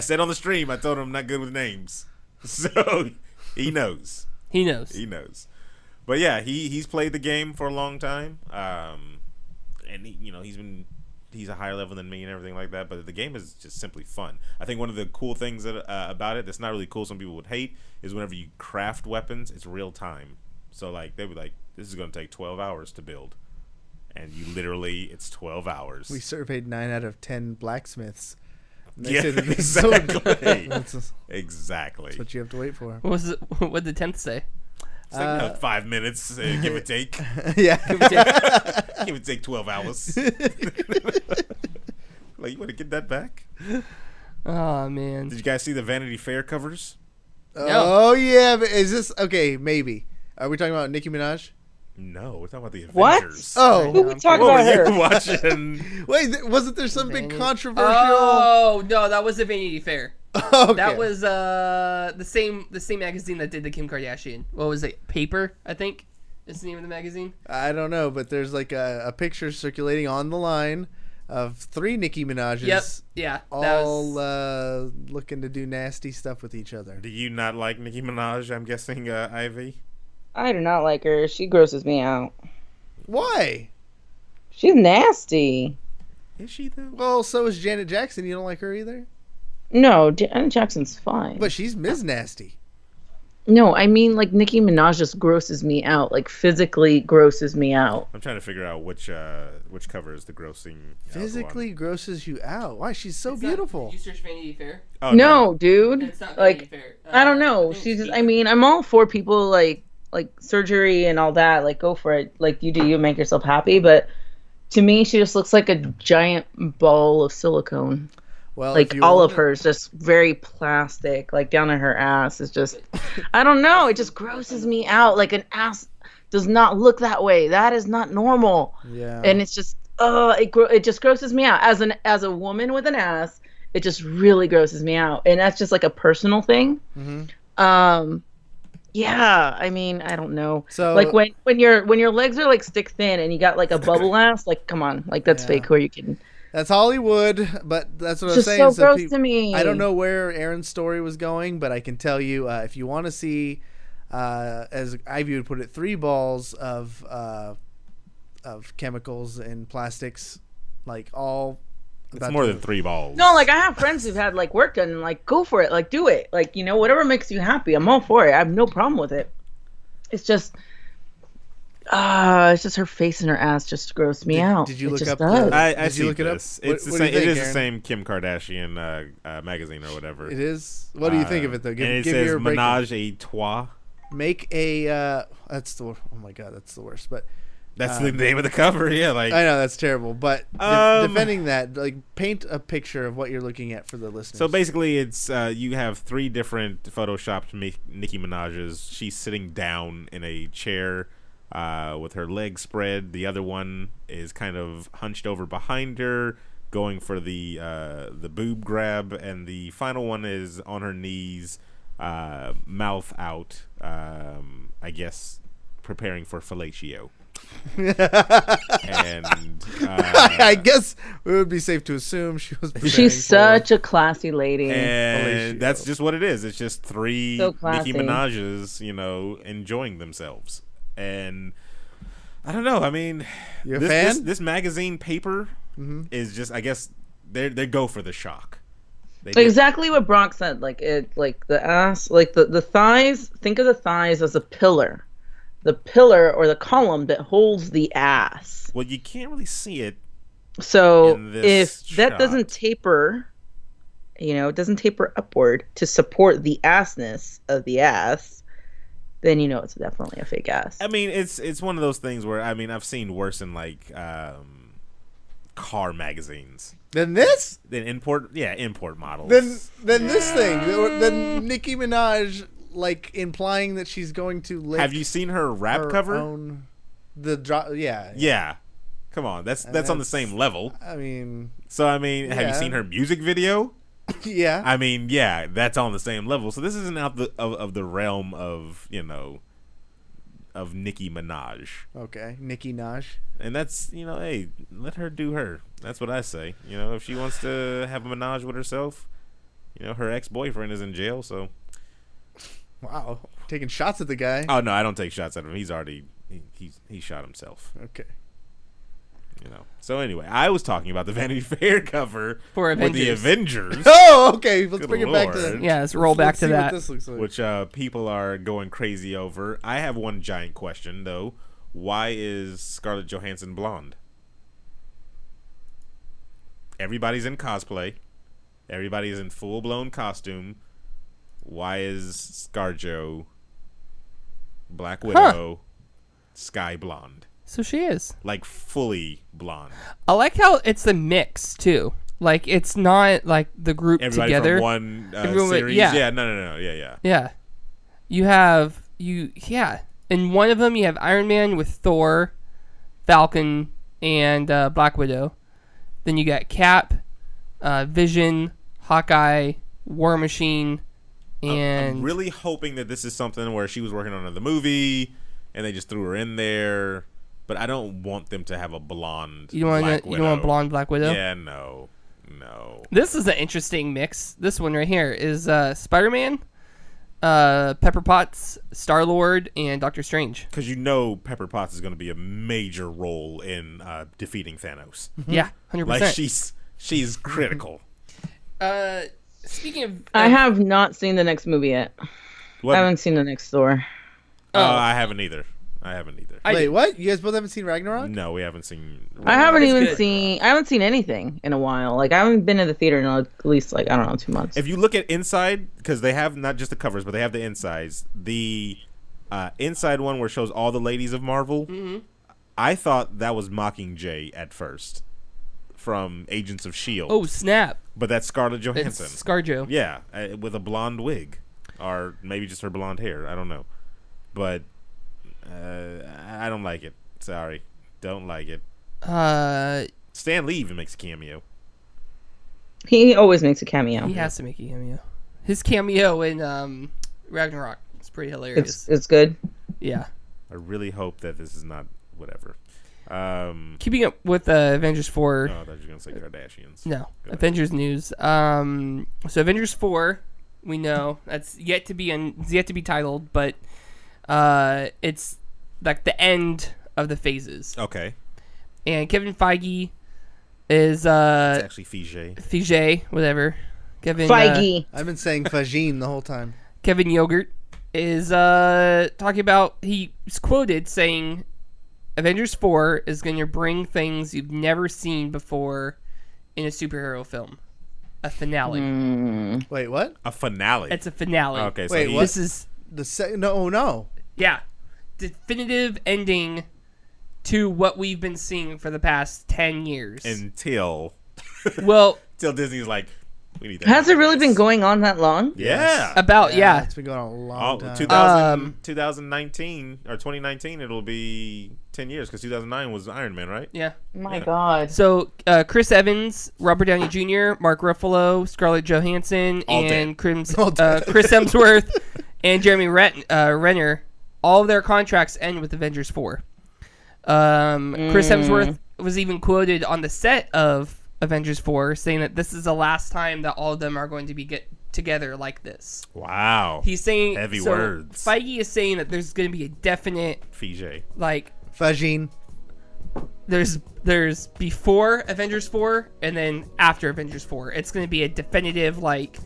said on the stream, I told him I'm not good with names, so he knows. He knows. He knows. But yeah, he's played the game for a long time, and he's a higher level than me and everything like that. But the game is just simply fun. I think one of the cool things about it that's not really cool, some people would hate, is whenever you craft weapons, it's real time. So like they'd be like, this is going to take 12 hours to build, and it's 12 hours. We surveyed 9 out of 10 blacksmiths. And they Yeah, said that this exactly. that's exactly. what you have to wait for. What was it? What did the 10th say? It's like 5 minutes, give or take. Yeah. Give or take 12 hours. Like, you want to get that back? Oh man. Did you guys see the Vanity Fair covers? No. Oh yeah, but is this okay? Maybe. Are we talking about Nicki Minaj? No, we're talking about the What? Avengers. Oh, Who we talking What about were her? you watching? wait, wasn't there some big controversial? Oh no, that was the Vanity Fair. Okay. That was the same magazine that did the Kim Kardashian. What was it? Paper, I think, is the name of the magazine. I don't know, but there's like a picture circulating on the line of 3 Nicki Minaj's. Yep. Yeah. All looking to do nasty stuff with each other. Do you not like Nicki Minaj? I'm guessing, Ivy. I do not like her. She grosses me out. Why? She's nasty. Is she though? Well, so is Janet Jackson. You don't like her either? No, Janet Jackson's fine. But she's Ms. Nasty. No, I mean, like, Nicki Minaj just grosses me out. Like, physically grosses me out. I'm trying to figure out which cover is the grossing. Physically grosses you out. Why? She's so It's beautiful. Not, you search Vanity Fair. Oh, No, dude. It's not Vanity Like, Fair. I don't know. I think She's it's just, I mean, I'm all for people, like surgery and all that. Like, go for it. Like, you do you, make yourself happy. But to me, she just looks like a giant ball of silicone. Well, Like, all of her is just very plastic. Like, down in her ass is just, I don't know. It just grosses me out. Like, an ass does not look that way. That is not normal. Yeah. And it's just, it just grosses me out. As a woman with an ass, it just really grosses me out. And that's just like a personal thing. Mm-hmm. Yeah, I mean, I don't know. So, like when your legs are like stick thin and you got like a bubble ass, like come on, like that's fake. Who are you kidding? That's Hollywood, but that's what I'm Just saying. so gross to me. I don't know where Aaron's story was going, but I can tell you if you want to see, as Ivy would put it, 3 balls of chemicals and plastics, like all. It's more than 3 balls. No, like I have friends who've had like work done, and like go for it, like do it, like whatever makes you happy. I'm all for it. I have no problem with it. It's just her face and her ass just gross me out. Did you It look just up? does. I Did see you look it up? this. It's the What do you same. think, It is the Aaron? same Kim Kardashian But that's the name of the cover. Yeah, like I know that's terrible, but defending that, paint a picture of what you're looking at for the listeners. So basically, it's you have 3 different photoshopped Nicki Minaj's. She's sitting down in a chair with her legs spread. The other one is kind of hunched over behind her, going for the boob grab, and the final one is on her knees, mouth out. I guess preparing for fellatio. And I guess it would be safe to assume she was. She's such a classy lady. And that's just what it is. It's just 3 So classy. Nicki Minaj's, enjoying themselves. And I don't know. I mean, You a fan? This magazine paper is just, I guess, they go for the shock. Exactly what Brock said. Like the ass, like the thighs. Think of the thighs as a pillar. The pillar or the column that holds the ass. Well, you can't really see it. So in this if that shot. doesn't taper, it doesn't taper upward to support the assness of the ass, then it's definitely a fake ass. I mean, it's one of those things where I've seen worse in like car magazines. Than this? Than import models. Then this thing. Then Nicki Minaj. Like implying that she's going to lick. Have you seen her rap cover? Yeah. Yeah. Come on, that's on the same level. I mean. So have you seen her music video? Yeah. I mean, yeah, that's on the same level. So this isn't out of the realm of of Nicki Minaj. Okay, Nicki Minaj. And that's hey, let her do her. That's what I say. If she wants to have a menage with herself, her ex-boyfriend is in jail, so. Wow, taking shots at the guy. Oh no, I don't take shots at him. He's already he shot himself. Okay. So anyway, I was talking about the Vanity Fair cover for the Avengers. Oh, okay. Let's bring it back to Lord. that. Yeah, let's roll back to see that. What this looks like. Which people are going crazy over. I have one giant question though. Why is Scarlett Johansson blonde? Everybody's in cosplay. Everybody's in full-blown costume. Why is ScarJo Black Widow sky blonde? So she is. Like fully blonde. I like how it's a mix too. Like, it's not like the group Everybody together. From one Everyone, series. yeah. No. Yeah. Yeah. In one of them, you have Iron Man with Thor, Falcon, and Black Widow. Then you got Cap, Vision, Hawkeye, War Machine, and... I'm really hoping that this is something where she was working on another movie, and they just threw her in there. But I don't want them to have a blonde You don't want blonde Black Widow? Yeah, no. This is an interesting mix. This one right here is Spider-Man, Pepper Potts, Star-Lord, and Doctor Strange. Because Pepper Potts is going to be a major role in defeating Thanos. Yeah, 100%. Like, she's critical. Speaking of... I have not seen the next movie yet. What? I haven't seen the next Thor. I haven't either. Wait, what? You guys both haven't seen Ragnarok? No, we haven't seen. I haven't It's even I haven't seen anything in a while. Like, I haven't been to the theater in at least, 2 months. If you look at inside, because they have not just the covers, but they have the insides. The inside one where it shows all the ladies of Marvel. Mm-hmm. I thought that was Mockingjay at first from Agents of S.H.I.E.L.D. Oh, snap. But that's Scarlett Johansson. It's ScarJo. Yeah, with a blonde wig. Or maybe just her blonde hair. I don't know. But I don't like it. Sorry. Don't like it. Stan Lee even makes a cameo. He always makes a cameo. He has to make a cameo. His cameo in Ragnarok is pretty hilarious. It's good. Yeah. I really hope that this is not whatever. Keeping up with Avengers 4. Oh, I thought you were going to say Kardashians. No. Avengers news. So Avengers 4, we know. That's yet to be titled, but it's like the end of the phases. Okay. And Kevin Feige is it's actually Fige, whatever. Kevin Feige. I've been saying Fagine the whole time. Kevin Yogurt is talking about, he's quoted saying Avengers 4 is going to bring things you've never seen before in a superhero film. A finale. Wait, what? A finale. It's a finale. Okay, so Wait, what? This is no. Yeah. Definitive ending to what we've been seeing for the past 10 years. until Disney's like, we need that. Has it really been going on that long? Yeah. It's been going on a long time. 2019 or 2019, it'll be 10 years because 2009 was Iron Man, right? Yeah. My God. So Chris Evans, Robert Downey Jr., Mark Ruffalo, Scarlett Johansson, and Chris Hemsworth and Jeremy Renner, all of their contracts end with Avengers 4. Chris Hemsworth was even quoted on the set of Avengers 4 saying that this is the last time that all of them are going to be get together like this. Wow. He's saying heavy words. Feige is saying that there's going to be a definite Fige. like Fagine. There's before Avengers 4 and then after Avengers 4. It's going to be a definitive like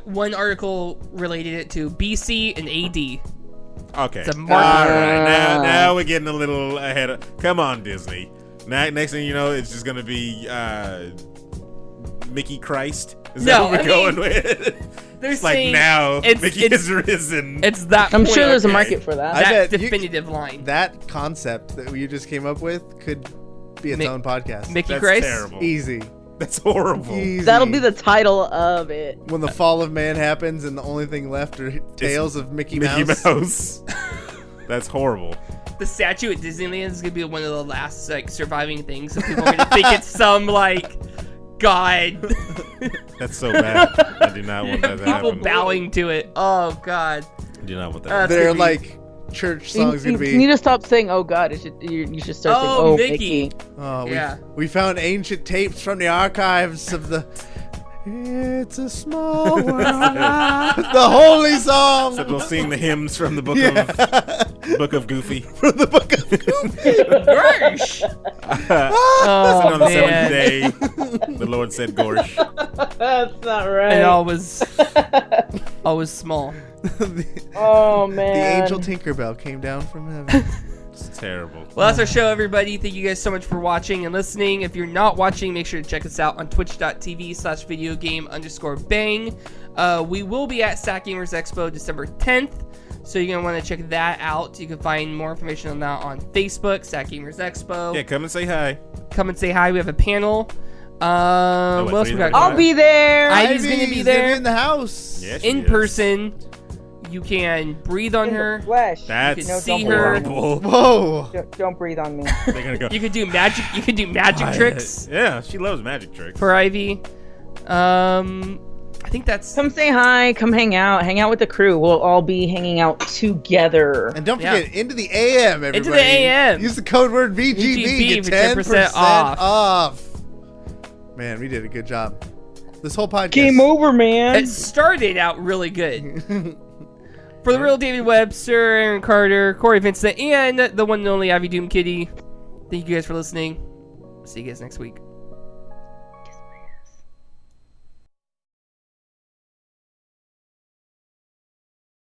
one article related it to BC and AD. Okay. It's a All marketing. right. Now we're getting a little ahead of. Come on, Disney. Next thing you know, it's just gonna be Mickey Christ. Is that what we're going with? They're It's like saying now it's- Mickey it's- has risen. It's that. I'm point. sure there's a okay. market for that. I That bet you- definitive line. That concept that you just came up with could be its own podcast. Mickey That's Christ. terrible. Easy. That's horrible. Easy. That'll be the title of it. when the fall of man happens and the only thing left are tales of Mickey Mouse. That's horrible. The statue at Disneyland is gonna be one of the last surviving things, so people are gonna think it's some god. That's so bad. I do not want that to People happen. bowing to it. Oh god. I do not want that. That's Their gonna be- church song's gonna You need be. to stop saying "Oh God." You should start saying "Oh Mickey." Oh, Yeah. we found ancient tapes from the archives of the. It's a small world. The holy song. So we'll sing the hymns from the book of Goofy. From the book of Goofy. Gorsh. On the man. seventh day, the Lord said, "Gorsh." That's not right. And all was small. Oh The man. angel Tinkerbell came down from heaven. It's terrible. Well, that's our show, everybody. Thank you guys so much for watching and listening. If you're not watching, make sure to check us out on twitch.tv/videogame_bang. We will be at Sack Gamers Expo December 10th, so you're going to want to check that out. You can find more information on that on Facebook, Sack Gamers Expo. Yeah, come and say hi. Come and say hi. We have a panel what else we got? I'll be there. Ivy's gonna be there in the house. Yeah, she in is. person. You can breathe on In her. the flesh. That's No, see don't her. breathe on me. horrible. Whoa. Don't breathe on me. They're gonna go. You could do magic. You could do magic tricks Yeah, she loves magic tricks. for Ivy. I think that's. Come say hi. Come hang out with the crew. We'll all be hanging out together. And don't forget, into the AM, everybody. Into the AM. Use the code word VGB. for Get 10% 10% off. off. Man, we did a good job. This whole podcast. Game over, man. It started out really good. For the real David Webb, Sir Aaron Carter, Cory Vincent, and the one and only Ivy Doomkitty. Thank you guys for listening. See you guys next week.